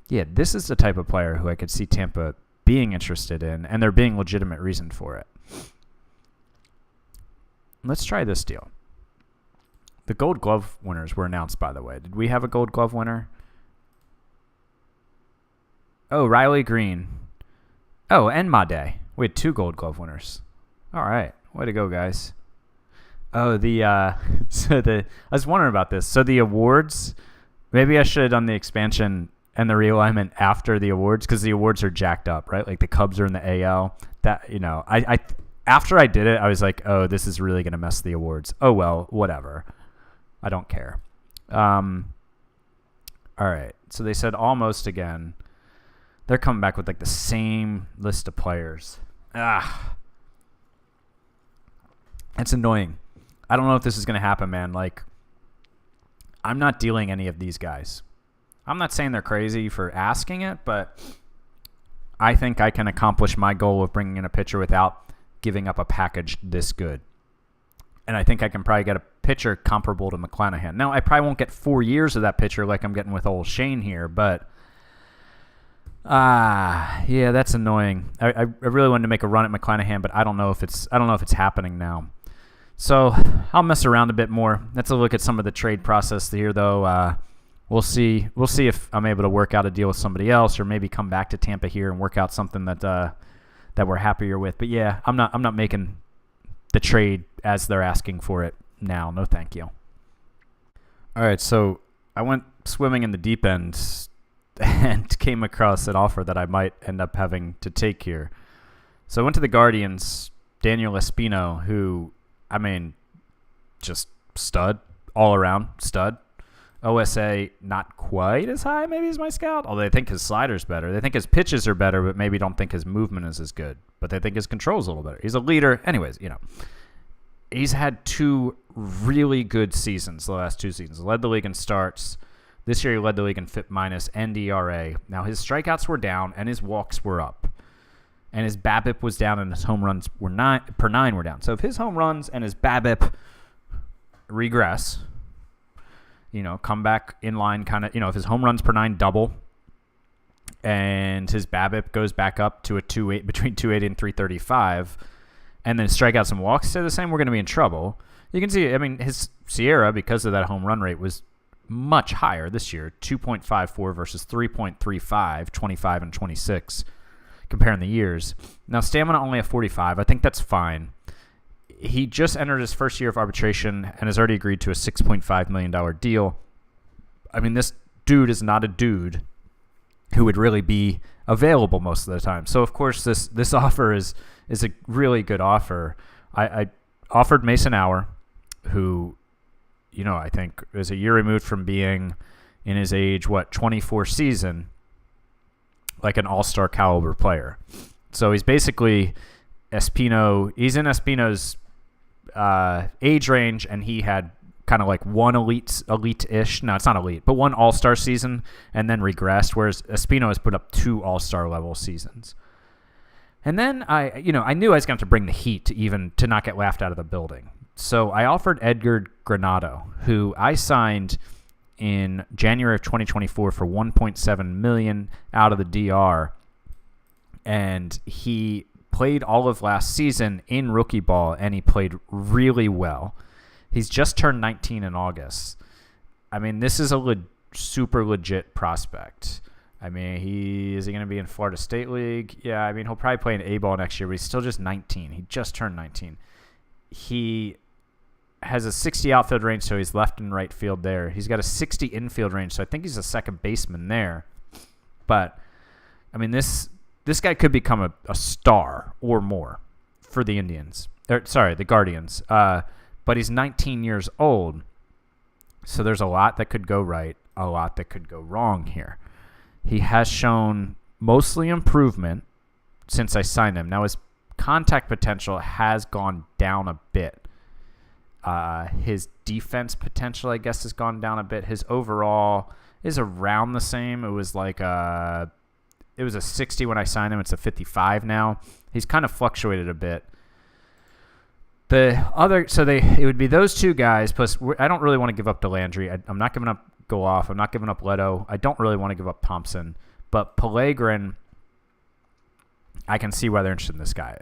Yeah, this is the type of player who I could see Tampa being interested in, and there being legitimate reason for it. Let's try this deal. The Gold Glove winners were announced, by the way. Did we have a Gold Glove winner? Oh, Riley Green. Oh, and Made. We had 2 Gold Glove winners. All right. Way to go, guys. Oh, I was wondering about this. So the awards, maybe I should have done the expansion and the realignment after the awards, because the awards are jacked up, right? Like the Cubs are in the AL. That, I after I did it, I was like, oh, this is really going to mess the awards. Oh, well, whatever. I don't care. All right. So they said almost again. They're coming back with like the same list of players. It's annoying. I don't know if this is going to happen, man. Like, I'm not dealing any of these guys. I'm not saying they're crazy for asking it, but I think I can accomplish my goal of bringing in a pitcher without giving up a package this good. And I think I can probably get a pitcher comparable to McClanahan. Now, I probably won't get 4 years of that pitcher like I'm getting with old Shane here, but yeah, that's annoying. I really wanted to make a run at McClanahan, but I don't know if it's happening now. So I'll mess around a bit more. Let's look at some of the trade process here, though. We'll see if I'm able to work out a deal with somebody else, or maybe come back to Tampa here and work out something that we're happier with. But yeah, I'm not making the trade as they're asking for it now. No, thank you. All right, so I went swimming in the deep end and came across an offer that I might end up having to take here. So I went to the Guardians, Daniel Espino, who, I mean, just stud, all around stud. OSA not quite as high maybe as my scout, although they think his slider's better. They think his pitches are better, but maybe don't think his movement is as good. But they think his control's a little better. He's a leader. Anyways, he's had 2 really good seasons, the last 2 seasons. Led the league in starts. This year he led the league in FIP minus and ERA. Now his strikeouts were down and his walks were up. And his BABIP was down and his home runs were per 9 were down. So if his home runs and his BABIP regress, come back in line kind of, if his home runs per 9 double and his BABIP goes back up to a 2.8, between 2.80 and 335, and then strikeouts and walks stay the same, we're going to be in trouble. You can see, his Sierra, because of that home run rate, was much higher this year, 2.54 versus 3.35, 25 and 26, comparing the years. Now, stamina only at 45. I think that's fine. He just entered his first year of arbitration and has already agreed to a $6.5 million deal. This dude is not a dude who would really be available most of the time. So, of course, this offer is a really good offer. I offered Mason Hour, who, I think is a year removed from being, in his age 24 season like an all-star caliber player. So he's basically Espino. He's in Espino's age range, and he had kind of like one elite-ish. No, it's not elite, but one all-star season and then regressed, whereas Espino has put up 2 all-star level seasons. And then I knew I was going to have to bring the heat to not get laughed out of the building. So I offered Edgar Granado, who I signed in January of 2024 for $1.7 million out of the DR, and he played all of last season in rookie ball, and he played really well. He's just turned 19 in August. I mean, this is a super legit prospect. I mean, is he going to be in Florida State League? Yeah, I mean, he'll probably play in A-ball next year, but he's still just 19. He just turned 19. He has a 60 outfield range, so he's left and right field there. He's got a 60 infield range, so I think he's a second baseman there. But, I mean, this guy could become a star or more for the the Guardians. But he's 19 years old, so there's a lot that could go right, a lot that could go wrong here. He has shown mostly improvement since I signed him. Now, his contact potential has gone down a bit. His defense potential, I guess, has gone down a bit. His overall is around the same. It was a 60 when I signed him. It's a 55 now. He's kind of fluctuated a bit. It would be those 2 guys. Plus, I don't really want to give up DeLandry. I'm not giving up Goff. I'm not giving up Leto. I don't really want to give up Thompson. But Pellegrin, I can see why they're interested in this guy.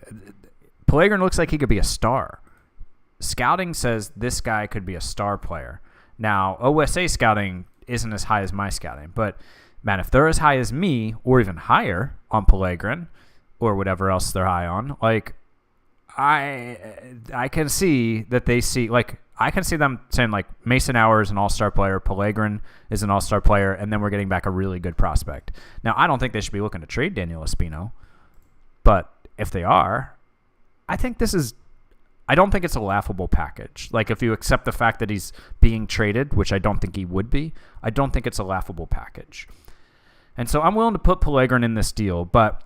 Pellegrin looks like he could be a star. Scouting says this guy could be a star player. Now, OSA scouting isn't as high as my scouting. But, man, if they're as high as me or even higher on Pellegrin or whatever else they're high on, like, I can see that they see, like, I can see them saying, like, Mason Hour is an all-star player, Pellegrin is an all-star player, and then we're getting back a really good prospect. Now, I don't think they should be looking to trade Daniel Espino, but if they are, I don't think it's a laughable package. Like, if you accept the fact that he's being traded, which I don't think he would be, I don't think it's a laughable package. And so I'm willing to put Pellegrin in this deal, but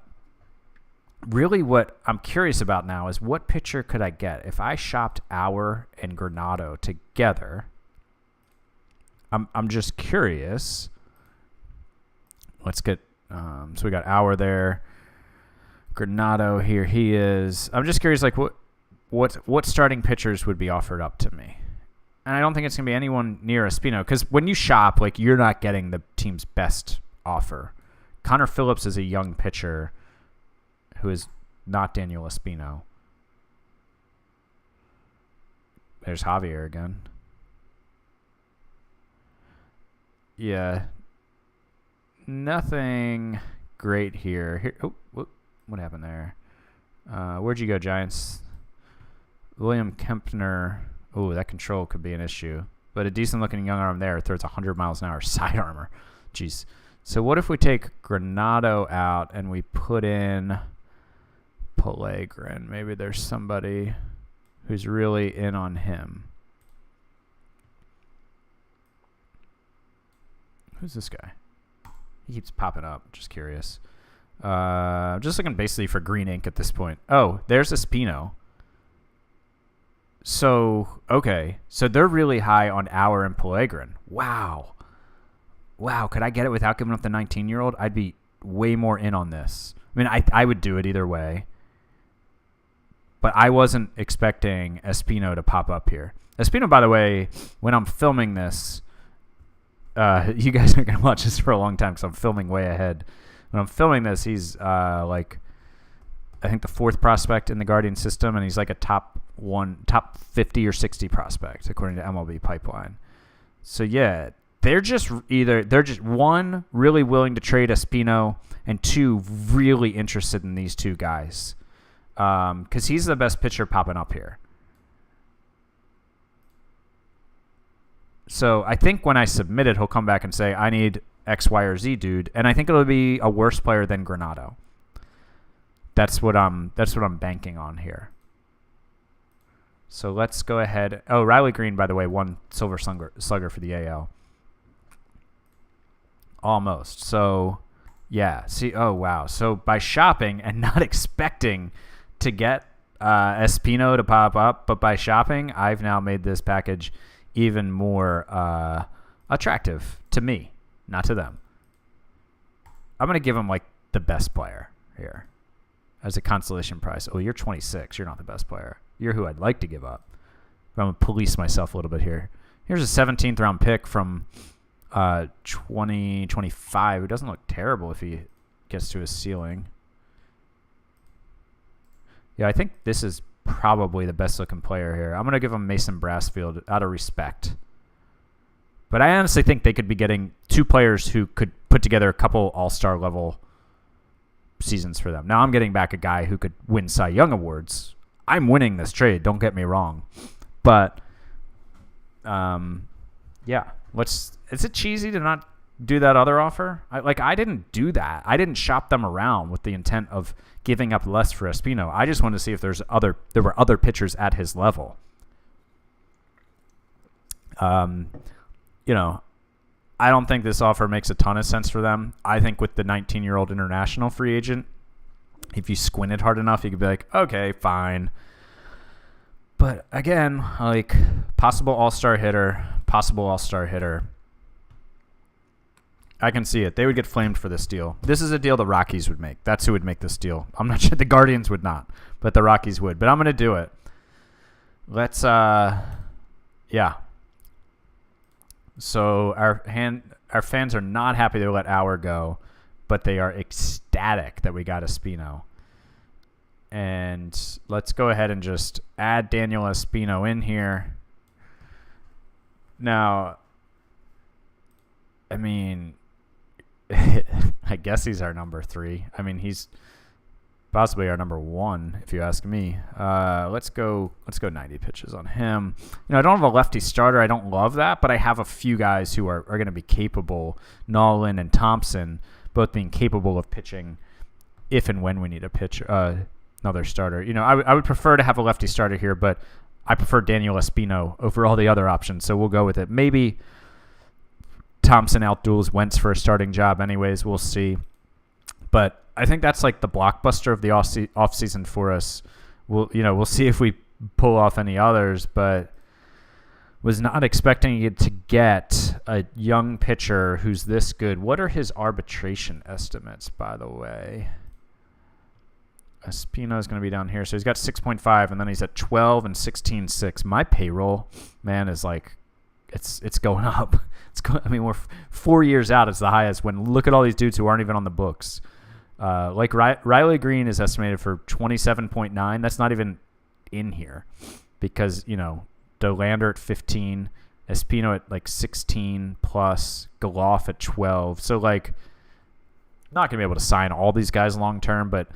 really what I'm curious about now is what pitcher could I get? If I shopped Auer and Granado together, I'm just curious. Let's get so we got Auer there. Granado, here he is. I'm just curious, like, what starting pitchers would be offered up to me? And I don't think it's going to be anyone near Espino, because when you shop, like, you're not getting the team's best offer. Connor Phillips is a young pitcher who is not Daniel Espino. There's Javier again. Yeah. Nothing great here. What happened there? Where'd you go, Giants? William Kempner. Oh, that control could be an issue. But a decent-looking young arm there throws 100 miles an hour side armor. Jeez. So what if we take Granado out and we put in Pellegrin? Maybe there's somebody who's really in on him. Who's this guy? He keeps popping up. Just curious. Just looking basically for green ink at this point. Oh, there's Espino. So, okay. So they're really high on Auer and Pellegrin. Wow. Could I get it without giving up the 19-year-old? I'd be way more in on this. I mean, I would do it either way. But I wasn't expecting Espino to pop up here. Espino, by the way, when I'm filming this, you guys are going to watch this for a long time because I'm filming way ahead. When I'm filming this, he's I think the 4th prospect in the Guardian system, and he's like a top 50 or 60 prospect according to MLB Pipeline. So yeah, they're just one, really willing to trade Espino, and 2, really interested in these 2 guys because he's the best pitcher popping up here. So I think when I submit it, he'll come back and say, I need X, Y, or Z dude, and I think it'll be a worse player than Granado. That's what I'm banking on here. So let's go ahead. Oh, Riley Green, by the way, won Silver Slugger for the AL. almost. So, yeah. See, oh, wow. So by shopping and not expecting to get Espino to pop up, but by shopping, I've now made this package even more attractive to me, not to them. I'm going to give them like the best player here as a consolation prize. Oh, you're 26. You're not the best player. You're who I'd like to give up. But I'm going to police myself a little bit here. Here's a 17th round pick from 2025. It doesn't look terrible if he gets to his ceiling. Yeah, I think this is probably the best looking player here. I'm going to give him Mason Brassfield out of respect. But I honestly think they could be getting two players who could put together a couple all-star level seasons for them. Now I'm getting back a guy who could win Cy Young awards. I'm winning this trade, don't get me wrong. But, yeah. Is it cheesy to not do that other offer? I didn't do that. I didn't shop them around with the intent of giving up less for Espino. I just wanted to see if there were other pitchers at his level. I don't think this offer makes a ton of sense for them. I think with the 19-year-old international free agent, if you squinted hard enough, you could be like, okay, fine. But again, like possible all-star hitter. I can see it. They would get flamed for this deal. This is a deal the Rockies would make. That's who would make this deal. I'm not sure the Guardians would not, but the Rockies would. But I'm going to do it. Let's, yeah. So our fans are not happy to let Auer go, but they are ecstatic that we got Espino. And let's go ahead and just add Daniel Espino in here. Now, I mean, I guess he's our number 3. I mean, he's possibly our number 1, if you ask me. Let's go 90 pitches on him. I don't have a lefty starter. I don't love that, but I have a few guys who are going to be capable. Nolan and Thompson both being capable of pitching if and when we need a pitcher, another starter. I would prefer to have a lefty starter here, but I prefer Daniel Espino over all the other options, so we'll go with it. Maybe Thompson outduels Wentz for a starting job anyways. We'll see. But I think that's like the blockbuster of the offseason for us. We'll see if we pull off any others, but was not expecting it to get a young pitcher who's this good. What are his arbitration estimates, by the way? Espino is going to be down here. So he's got 6.5, and then he's at 12 and 16.6. My payroll, man, is like, it's going up. We're 4 years out. It's the highest. When look at all these dudes who aren't even on the books. Riley Green is estimated for 27.9. That's not even in here because, Dolander at 15, Espino at like 16 plus, Galoff at 12. So not going to be able to sign all these guys long term, but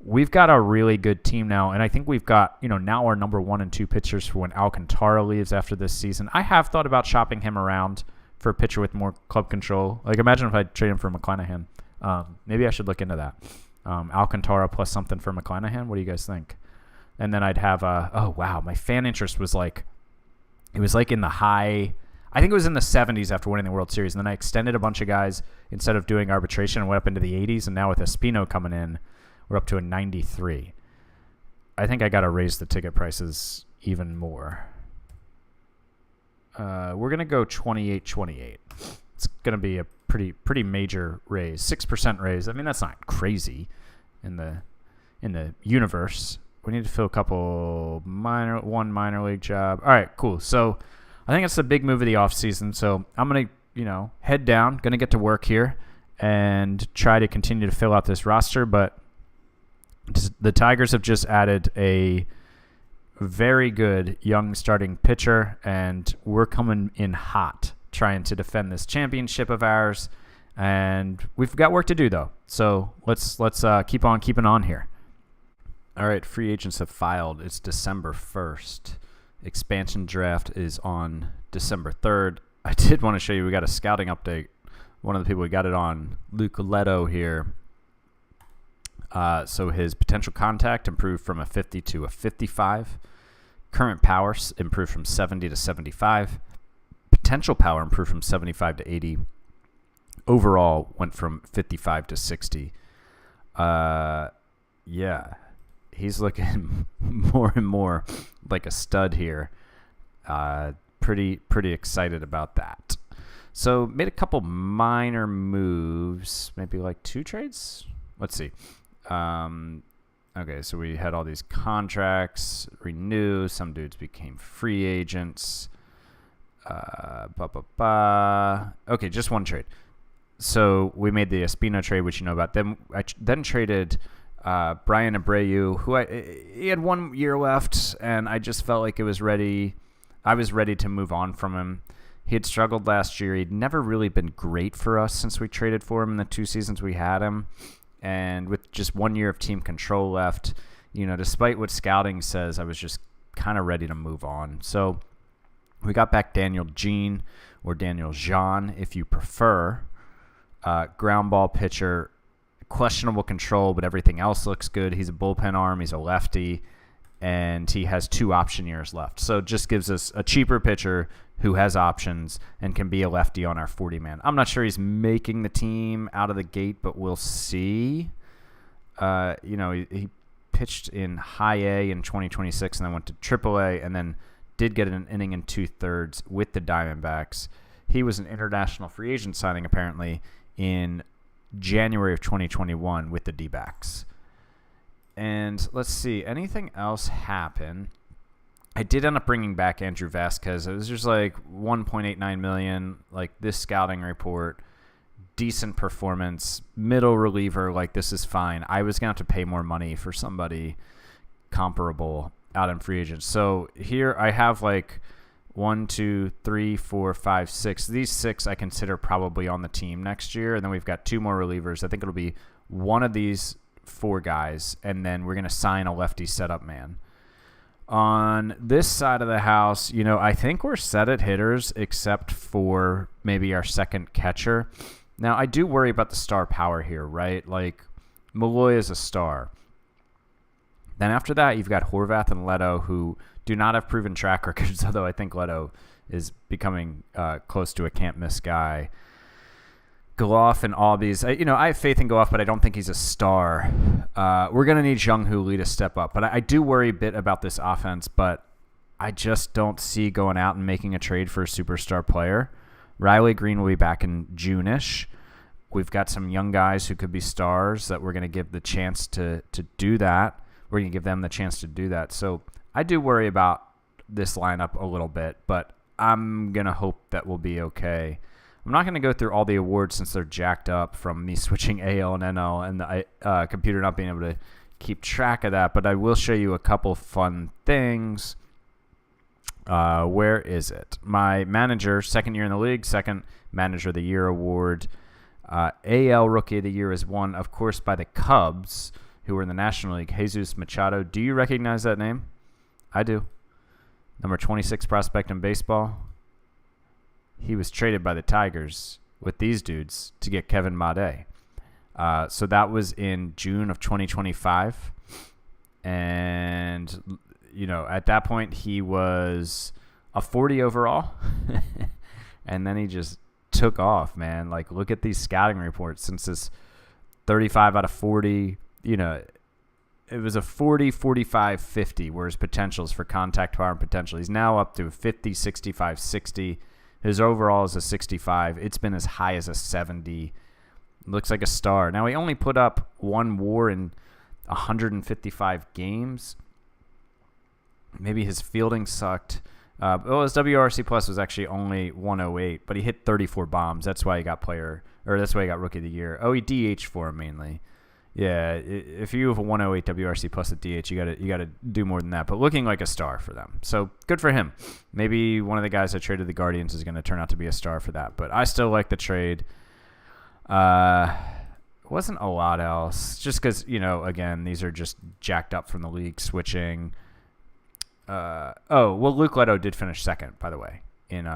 we've got a really good team now. And I think we've got, now our number 1 and 2 pitchers for when Alcantara leaves after this season. I have thought about shopping him around for a pitcher with more club control. Imagine if I trade him for McClanahan. Maybe I should look into that. Alcantara plus something for McClanahan. What do you guys think? And then I'd have my fan interest was it was in the high, I think it was in the 70s after winning the World Series. And then I extended a bunch of guys instead of doing arbitration and went up into the 80s. And now with Espino coming in, we're up to a 93. I think I got to raise the ticket prices even more. We're going to go 28-28. It's going to be a pretty major raise, 6% raise. I mean, that's not crazy in the universe. We need to fill a couple one minor league job. All right, cool. So I think it's the big move of the offseason. So I'm going to, head down, going to get to work here and try to continue to fill out this roster. But the Tigers have just added a very good young starting pitcher, and we're coming in hot trying to defend this championship of ours, and we've got work to do though. So let's keep on keeping on here. All right, free agents have filed. It's December 1st. Expansion draft is on December 3rd. I did want to show you we got a scouting update. One of the people we got it on, Luke Leto here. So his potential contact improved from a 50 to a 55. Current power improved from 70 to 75. Potential power improved from 75 to 80. overall went from 55 to 60. Yeah, he's looking more and more like a stud here. Pretty excited about that. So made a couple minor moves, maybe like 2 trades. Let's see. Okay, so we had all these contracts renew. Some dudes became free agents. Okay, just 1 trade. So we made the Espino trade, which you know about. Then I then traded Brian Abreu, who he had 1 year left, and I just felt like it was ready. I was ready to move on from him. He had struggled last year. He'd never really been great for us since we traded for him in the 2 seasons we had him. And with just 1 year of team control left, despite what scouting says, I was just kind of ready to move on. So we got back Daniel Jean, or Daniel Jean, if you prefer. Ground ball pitcher, questionable control, but everything else looks good. He's a bullpen arm. He's a lefty, and he has 2 option years left. So it just gives us a cheaper pitcher who has options and can be a lefty on our 40-man. I'm not sure he's making the team out of the gate, but we'll see. He pitched in high A in 2026 and then went to triple A and then did get an inning and 2/3 with the Diamondbacks. He was an international free agent signing apparently in January of 2021 with the D-backs. And let's see, anything else happen? I did end up bringing back Andrew Vasquez. It was just like $1.89 million, like this scouting report, decent performance, middle reliever, like this is fine. I was going to have to pay more money for somebody comparable out in free agents. So here I have like 1, 2, 3, 4, 5, 6. These 6 I consider probably on the team next year. And then we've got 2 more relievers. I think it'll be one of these 4 guys, and then we're going to sign a lefty setup man. On this side of the house, I think we're set at hitters except for maybe our second catcher. Now, I do worry about the star power here, right? Like, Malloy is a star. Then after that, you've got Horvath and Leto, who do not have proven track records, although I think Leto is becoming close to a can't-miss guy. Goff and Albies, I have faith in Goff, but I don't think he's a star. We're going to need Jung-Hoo Lee to step up. But I do worry a bit about this offense, but I just don't see going out and making a trade for a superstar player. Riley Green will be back in June-ish. We've got some young guys who could be stars that we're going to give the chance to do that. We're going to give them the chance to do that. So I do worry about this lineup a little bit, but I'm going to hope that we'll be okay. I'm not going to go through all the awards since they're jacked up from me switching AL and NL and the computer not being able to keep track of that, but I will show you a couple fun things. Where is it? My manager, 2nd year in the league, 2nd Manager of the Year award. AL Rookie of the Year is won, of course, by the Cubs, who are in the National League. Jesus Machado. Do you recognize that name? I do. Number 26 prospect in baseball. He was traded by the Tigers with these dudes to get Kevin Made. So that was in June of 2025. And, at that point, he was a 40 overall. And then he just took off, man. Like, look at these scouting reports. Since this 35 out of 40, it was a 40, 45, 50 were his potentials for contact power and potential. He's now up to 50, 65, 60. His overall is a 65. It's been as high as a 70. Looks like a star. Now, he only put up 1 WAR in 155 games. Maybe his fielding sucked. His WRC plus was actually only 108, but he hit 34 bombs. That's why he got Rookie of the Year. Oh, he DH for him mainly. Yeah, if you have a 108 WRC plus a DH, you gotta do more than that. But looking like a star for them, so good for him. Maybe one of the guys that traded the Guardians is going to turn out to be a star for that. But I still like the trade. Wasn't a lot else, just because again, these are just jacked up from the league switching. Luke Leto did finish 2nd, by the way, in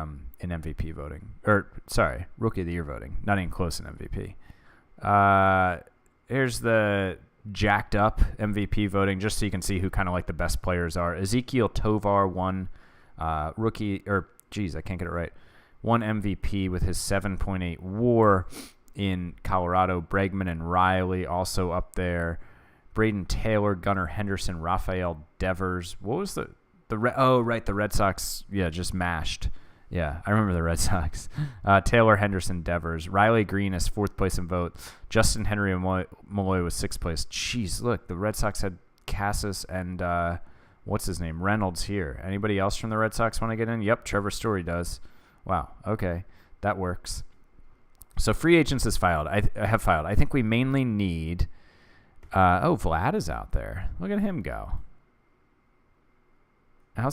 MVP voting, Rookie of the Year voting. Not even close in MVP. Here's the jacked up MVP voting, just so you can see who kind of like the best players are. Ezekiel Tovar won I can't get it right. Won MVP with his 7.8 WAR. in Colorado. Bregman and Riley also up there. Braden Taylor, Gunnar Henderson, Rafael Devers. What was the Red Sox, just mashed. Yeah, I remember the Red Sox. Taylor, Henderson, Devers. Riley Green is 4th place in vote. Justin Henry and Malloy was 6th place. Jeez, look, the Red Sox had Cassis and what's his name? Reynolds here. Anybody else from the Red Sox want to get in? Yep, Trevor Story does. Wow, okay, that works. So free agents is filed. I have filed. I think we mainly need Vlad is out there. Look at him go. How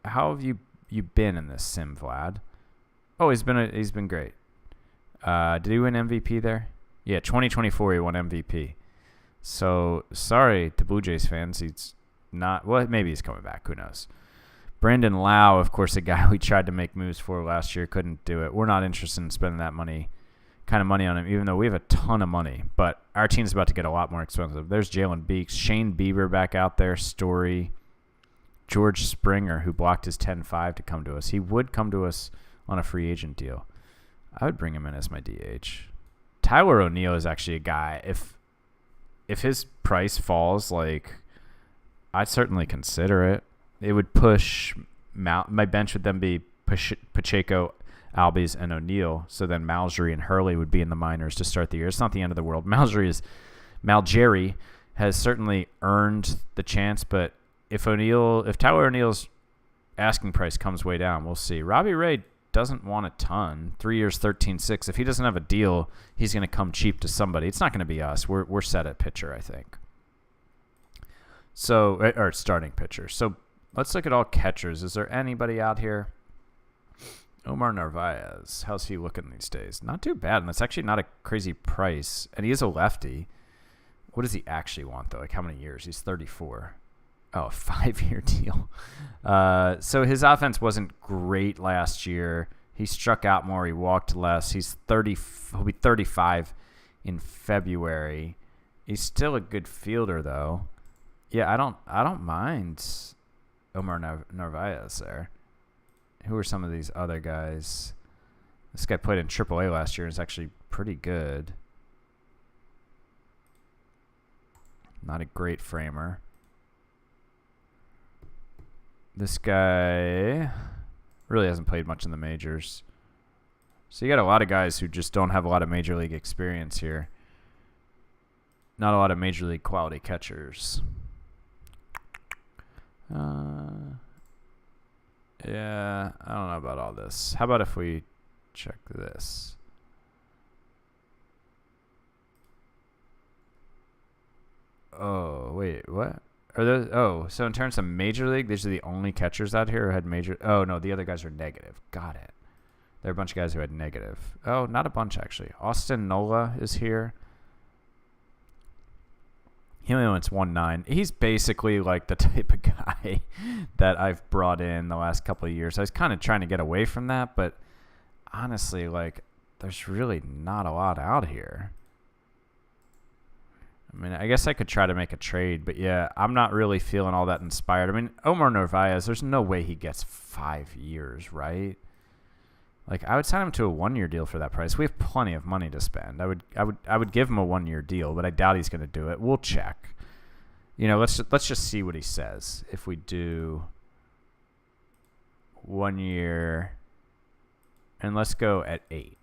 have you been in this sim, Vlad? Oh, he's been great. Did he win MVP there? Yeah, 2024 he won MVP. So sorry to Blue Jays fans, he's not. Well, maybe he's coming back. Who knows? Brandon Lau, of course, a guy we tried to make moves for last year, couldn't do it. We're not interested in spending that kind of money on him, even though we have a ton of money. But our team's about to get a lot more expensive. There's Jalen Beeks, Shane Bieber back out there, Story, George Springer, who blocked his 10-5 to come to us. He would come to us on a free agent deal. I would bring him in as my DH. Tyler O'Neill is actually a guy. If his price falls, I'd certainly consider it. It would push my bench would then be Pacheco, Albies, and O'Neill. So then Malgery and Hurley would be in the minors to start the year. It's not the end of the world. Malgery has certainly earned the chance, but if Tyler O'Neill's asking price comes way down, we'll see. Robbie Ray doesn't want a ton. 3 years, 13.6. If he doesn't have a deal, he's going to come cheap to somebody. It's not going to be us. We're set at pitcher, I think. So, or starting pitcher. So let's look at all catchers. Is there anybody out here? Omar Narvaez. How's he looking these days? Not too bad, and that's actually not a crazy price. And he is a lefty. What does he actually want, though? How many years? He's 34. Oh, a 5-year deal. So his offense wasn't great last year. He struck out more. He walked less. He'll be 35 in February. He's still a good fielder, though. Yeah, I don't mind Omar Narvaez there. Who are some of these other guys? This guy played in AAA last year and is actually pretty good. Not a great framer. This guy really hasn't played much in the majors. So you got a lot of guys who just don't have a lot of major league experience here. Not a lot of major league quality catchers. Yeah, I don't know about all this. How about if we check this? Oh, wait, what? Are those? Oh, so in terms of major league, these are the only catchers out here who had major. Oh no, the other guys are negative. Got it. There are a bunch of guys who had negative. Oh, not a bunch actually. Austin Nola is here. He only wants 1.9. He's basically like the type of guy that I've brought in the last couple of years. I was kind of trying to get away from that, but honestly, there's really not a lot out here. I mean, I guess I could try to make a trade, but yeah, I'm not really feeling all that inspired. I mean, Omar Narvaez, there's no way he gets 5 years, right? I would sign him to a 1-year deal for that price. We have plenty of money to spend. I would give him a 1-year deal, but I doubt he's going to do it. We'll check. Let's just see what he says. If we do 1 year, and let's go at 8.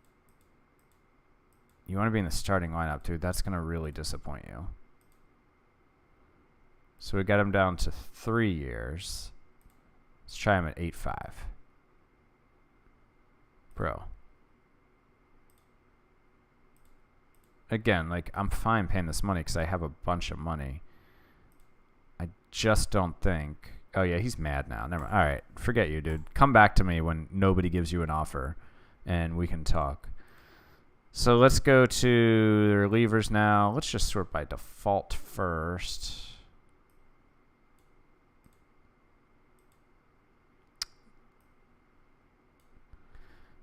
You want to be in the starting lineup, dude. That's going to really disappoint you. So we got him down to 3 years. Let's try him at 8.5. Bro. Again, I'm fine paying this money because I have a bunch of money. I just don't think... Oh, yeah, he's mad now. Never mind. All right, forget you, dude. Come back to me when nobody gives you an offer, and we can talk. So let's go to the relievers now. Let's just sort by default first.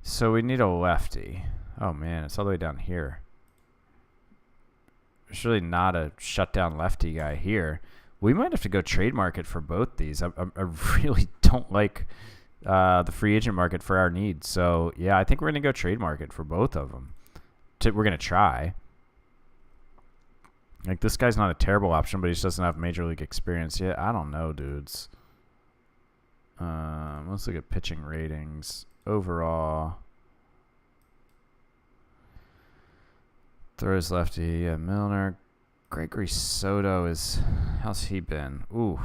So we need a lefty. Oh, man, it's all the way down here. There's really not a shutdown lefty guy here. We might have to go trade market for both these. I really don't like the free agent market for our needs. So, yeah, I think we're going to go trade market for both of them. we're gonna try. Like, this guy's not a terrible option, but he just doesn't have major league experience yet. I don't know, dudes. Let's look at pitching ratings overall. Throws lefty. Yeah, Milner. Gregory Soto is... How's he been? Ooh,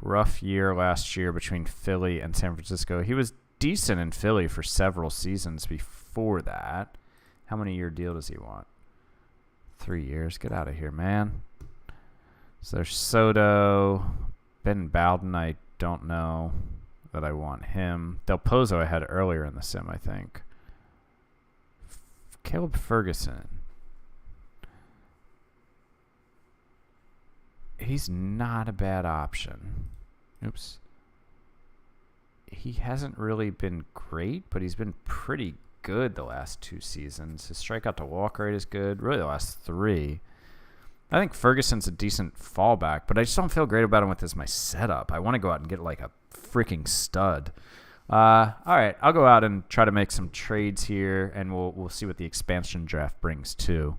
rough year last year between Philly and San Francisco. He was decent in Philly for several seasons before that. How many year deal does he want? 3 years. Get out of here, man. So there's Soto. Ben Bowden, I don't know that I want him. Del Pozo I had earlier in the sim, I think. Caleb Ferguson. He's not a bad option. Oops. He hasn't really been great, but he's been pretty good the last 2 seasons. His strikeout to walk rate is good. Really, the last 3. I think Ferguson's a decent fallback, but I just don't feel great about him with this my setup. I want to go out and get like a freaking stud. All right, I'll go out and try to make some trades here, and we'll see what the expansion draft brings too.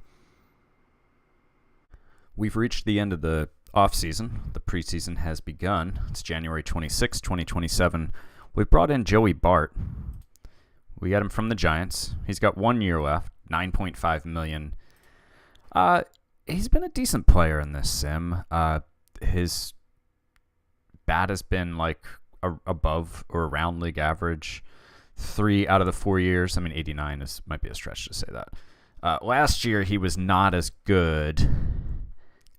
We've reached the end of the offseason. The preseason has begun. It's January 26, 2027. We've brought in Joey Bart. We got him from the Giants. He's got 1 year left, $9.5 million. He's been a decent player in this sim. His bat has been like above or around league average 3 out of the 4 years. I mean, 89 might be a stretch to say that. Last year, he was not as good.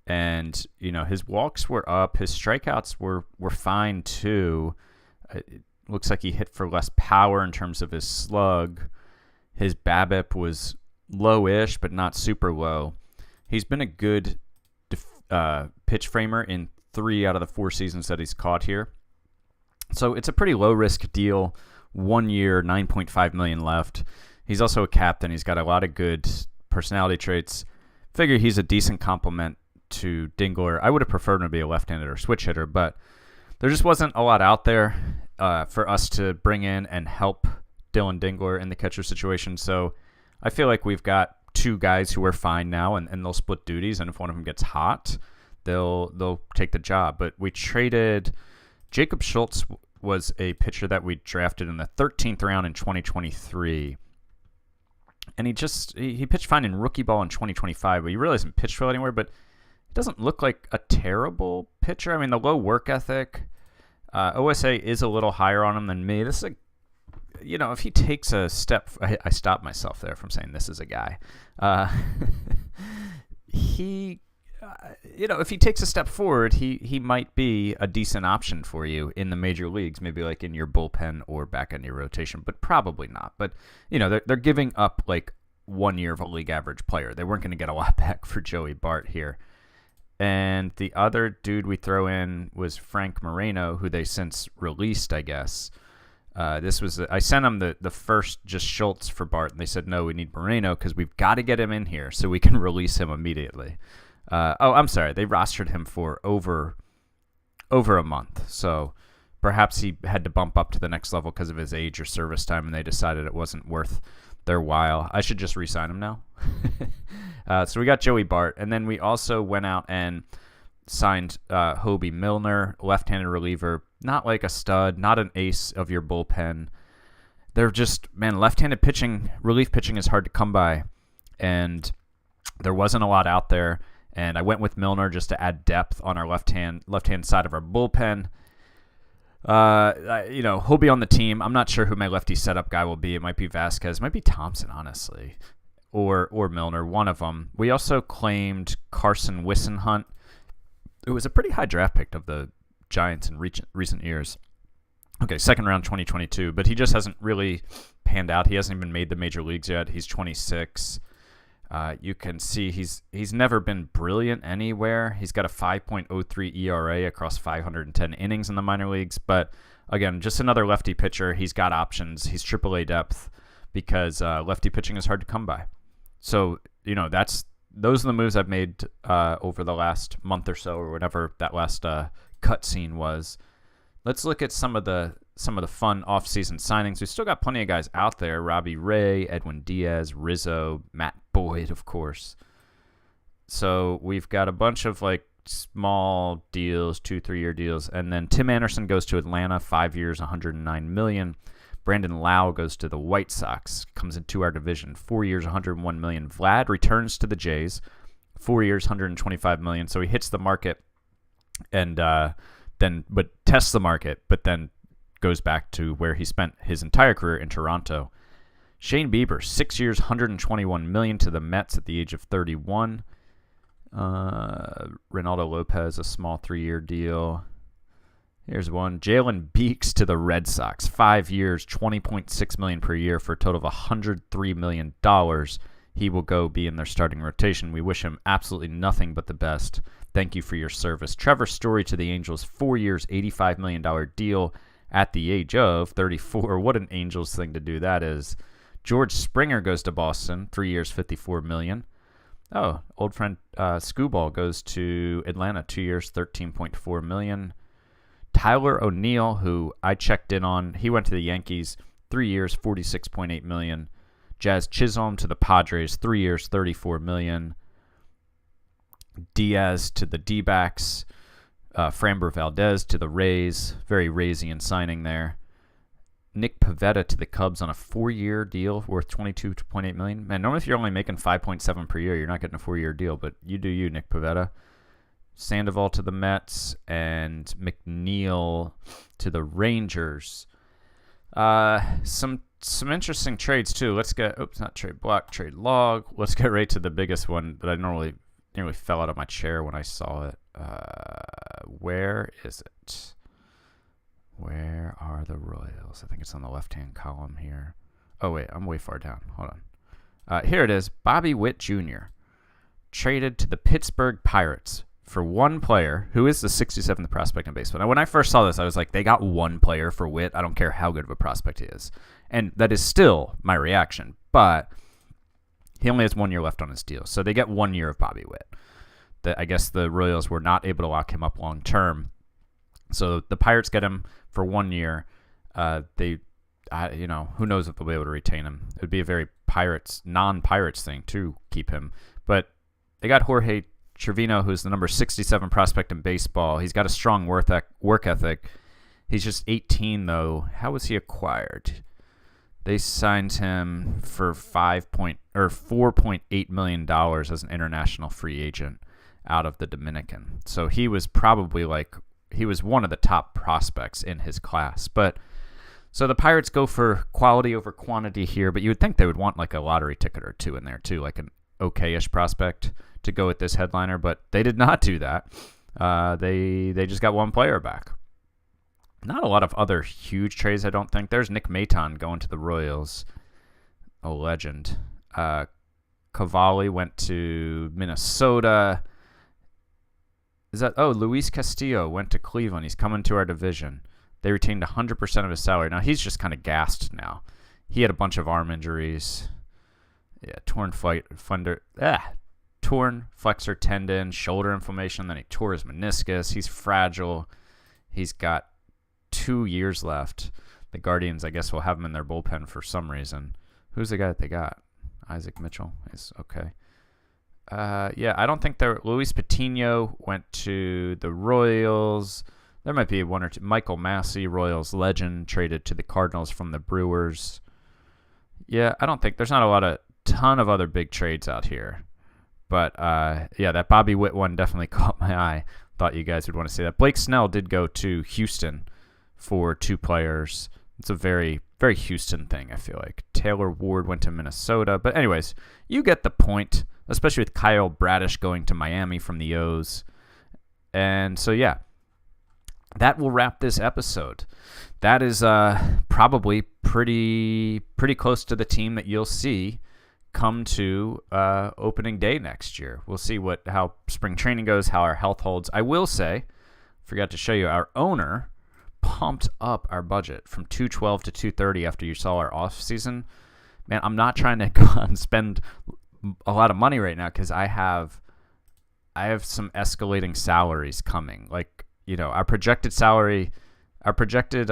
And, you know, his walks were up. His strikeouts were fine, too. It looks like he hit for less power in terms of his slug. His BABIP was low-ish, but not super low. He's been a good pitch framer in 3 out of the 4 seasons that he's caught here. So it's a pretty low-risk deal. 1 year, $9.5 million left. He's also a captain. He's got a lot of good personality traits. Figure he's a decent complement to Dingler. I would have preferred him to be a left-handed or switch hitter, but there just wasn't a lot out there for us to bring in and help Dylan Dingler in the catcher situation. So I feel like we've got 2 guys who are fine now, and they'll split duties, and if one of them gets hot, they'll take the job. But we traded... Jacob Schultz was a pitcher that we drafted in the 13th round in 2023. And he pitched fine in rookie ball in 2025, but he really hasn't pitched well anywhere. But he doesn't look like a terrible pitcher. I mean, the low work ethic, OSA is a little higher on him than me. This is if he takes a step, I stopped myself there from saying this is a guy. If he takes a step forward, he might be a decent option for you in the major leagues, maybe like in your bullpen or back in your rotation, but probably not. But, they're giving up like 1 year of a league average player. They weren't going to get a lot back for Joey Bart here. And the other dude we throw in was Frank Moreno, who they since released, I guess. I sent them the first just Schultz for Bart, and they said, no, we need Moreno because we've got to get him in here so we can release him immediately. I'm sorry. They rostered him for over a month. So perhaps he had to bump up to the next level because of his age or service time, and they decided it wasn't worth their while. I should just re-sign him now. So we got Joey Bart, and then we also went out and signed Hobie Milner, left-handed reliever. Not like a stud, not an ace of your bullpen. They're just, left-handed pitching, relief pitching is hard to come by, and there wasn't a lot out there. And I went with Milner just to add depth on our left-hand side of our bullpen. Hobie on the team. I'm not sure who my lefty setup guy will be. It might be Vasquez. It might be Thompson, honestly. Or Milner, one of them. We also claimed Carson Wissenhunt. It was a pretty high draft pick of the Giants in recent years. Okay, second round 2022. But he just hasn't really panned out. He hasn't even made the major leagues yet. He's 26. You can see he's never been brilliant anywhere. He's got a 5.03 ERA across 510 innings in the minor leagues. But again, just another lefty pitcher. He's got options. He's AAA depth because lefty pitching is hard to come by. So, those are the moves I've made over the last month or so, or whatever that last cut scene was. Let's look at some of the some of the fun off-season signings. We've still got plenty of guys out there. Robbie Ray, Edwin Diaz, Rizzo, Matt Boyd, of course. So we've got a bunch of like small deals, 2-3-year deals. And then Tim Anderson goes to Atlanta, 5 years, $109 million. Brandon Lau goes to the White Sox, comes into our division, 4 years, $101 million. Vlad returns to the Jays, 4 years, $125 million. So he hits the market and but tests the market, but then goes back to where he spent his entire career in Toronto. Shane Bieber, 6 years, $121 million to the Mets at the age of 31. Reynaldo Lopez, a small 3-year deal. Here's one. Jalen Beeks to the Red Sox, 5 years, $20.6 million per year for a total of $103 million. He will go be in their starting rotation. We wish him absolutely nothing but the best. Thank you for your service. Trevor Story to the Angels, 4 years, $85 million deal at the age of 34. What an Angels thing to do that is. George Springer goes to Boston, 3 years, $54 million. Oh, old friend Scooball goes to Atlanta, 2 years, $13.4 million. Tyler O'Neill, who I checked in on, he went to the Yankees, 3 years, $46.8 million. Jazz Chisholm to the Padres, 3 years, $34 million. Diaz to the D-backs. Framber Valdez to the Rays. Very Raysian signing there. Nick Pivetta to the Cubs on a 4-year deal worth $22.8 million. Man, normally if you're only making $5.7 per year, you're not getting a 4-year deal, but you do you, Nick Pivetta. Sandoval to the Mets and McNeil to the Rangers. Some interesting trades too. Let's get not trade block, trade log. Let's get right to the biggest one that I nearly fell out of my chair when I saw it. Where is it? Where are the Royals? I think it's on the left-hand column here. Oh wait, I'm way far down. Hold on. Here it is. Bobby Witt Jr. traded to the Pittsburgh Pirates for one player who is the 67th prospect in baseball. Now, when I first saw this, I was like, they got one player for Witt. I don't care how good of a prospect he is. And that is still my reaction. But he only has 1 year left on his deal. So they get 1 year of Bobby Witt. I guess the Royals were not able to lock him up long term. So the Pirates get him for 1 year. Who knows if they'll be able to retain him. It would be a very non-Pirates thing to keep him. But they got Jorge Trevino, who's the number 67 prospect in baseball. He's got a strong work ethic. He's just 18, though. How was he acquired? They signed him for $4.8 million as an international free agent out of the Dominican. So he was probably he was one of the top prospects in his class. So the Pirates go for quality over quantity here, but you would think they would want like a lottery ticket or two in there too, like an okay-ish prospect to go with this headliner, but they did not do that. They just got one player back. Not a lot of other huge trades, I don't think. There's Nick Maton going to the Royals, a legend. Cavalli went to Minnesota. Luis Castillo went to Cleveland. He's coming to our division. They retained 100% of his salary. Now, he's just kind of gassed now. He had a bunch of arm injuries. Yeah, torn flexor tendon, shoulder inflammation. Then he tore his meniscus. He's fragile. He's got 2 years left. The Guardians, I guess, will have him in their bullpen for some reason. Who's the guy that they got? Isaac Mitchell is okay. I don't think Luis Patino went to the Royals. There might be one or two. Michael Massey, Royals legend, traded to the Cardinals from the Brewers. Yeah, I don't think there's not a ton of other big trades out here. But, that Bobby Witt one definitely caught my eye. Thought you guys would want to see that. Blake Snell did go to Houston for 2 players. It's a very, very Houston thing, I feel like. Taylor Ward went to Minnesota. But anyways, you get the point, especially with Kyle Bradish going to Miami from the O's. And so, that will wrap this episode. That is probably pretty close to the team that you'll see come to opening day next year. We'll see how spring training goes, how our health holds. I will say, forgot to show you, our owner pumped up our budget from $212 to $230 after you saw our offseason. Man, I'm not trying to go out and spend a lot of money right now because I have some escalating salaries coming. Like, our projected salary, our projected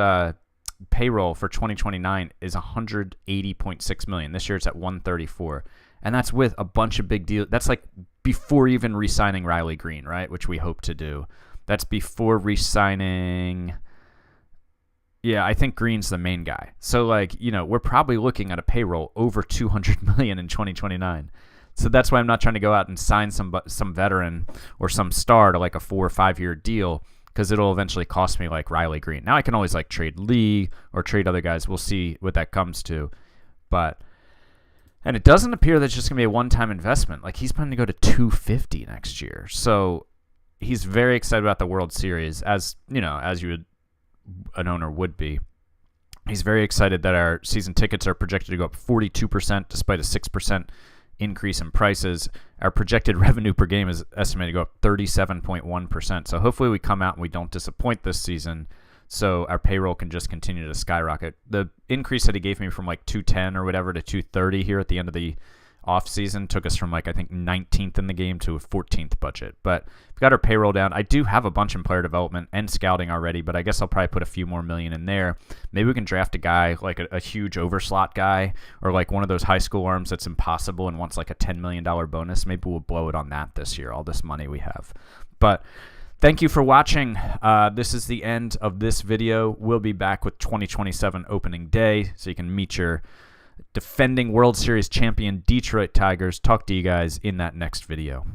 payroll for 2029 is 180.6 million. This year it's at 134, and that's with a bunch of big deals. That's like before even re-signing Riley Green, right? Which we hope to do. That's before re-signing. Yeah, I think Green's the main guy. So, like, we're probably looking at a payroll over 200 million in 2029. So that's why I'm not trying to go out and sign some veteran or some star to like a 4 or 5 year deal, because it'll eventually cost me like Riley Green. Now I can always like trade Lee or trade other guys. We'll see what that comes to. And it doesn't appear that it's just going to be a one-time investment. Like, he's planning to go to 250 next year. So he's very excited about the World Series, as an owner would be. He's very excited that our season tickets are projected to go up 42% despite a 6% increase in prices. Our projected revenue per game is estimated to go up 37.1%. So hopefully we come out and we don't disappoint this season, so our payroll can just continue to skyrocket. The increase that he gave me from like 210 or whatever to 230 here at the end of the offseason took us from like, I think, 19th in the game to a 14th budget. But we've got our payroll down. I do have a bunch in player development and scouting already, but I guess I'll probably put a few more million in there. Maybe we can draft a guy like a huge overslot guy, or like one of those high school arms that's impossible and wants like a $10 million bonus. Maybe we'll blow it on that this year, all this money we have. But thank you for watching. This is the end of this video. We'll be back with 2027 opening day, so you can meet your defending World Series champion Detroit Tigers. Talk to you guys in that next video.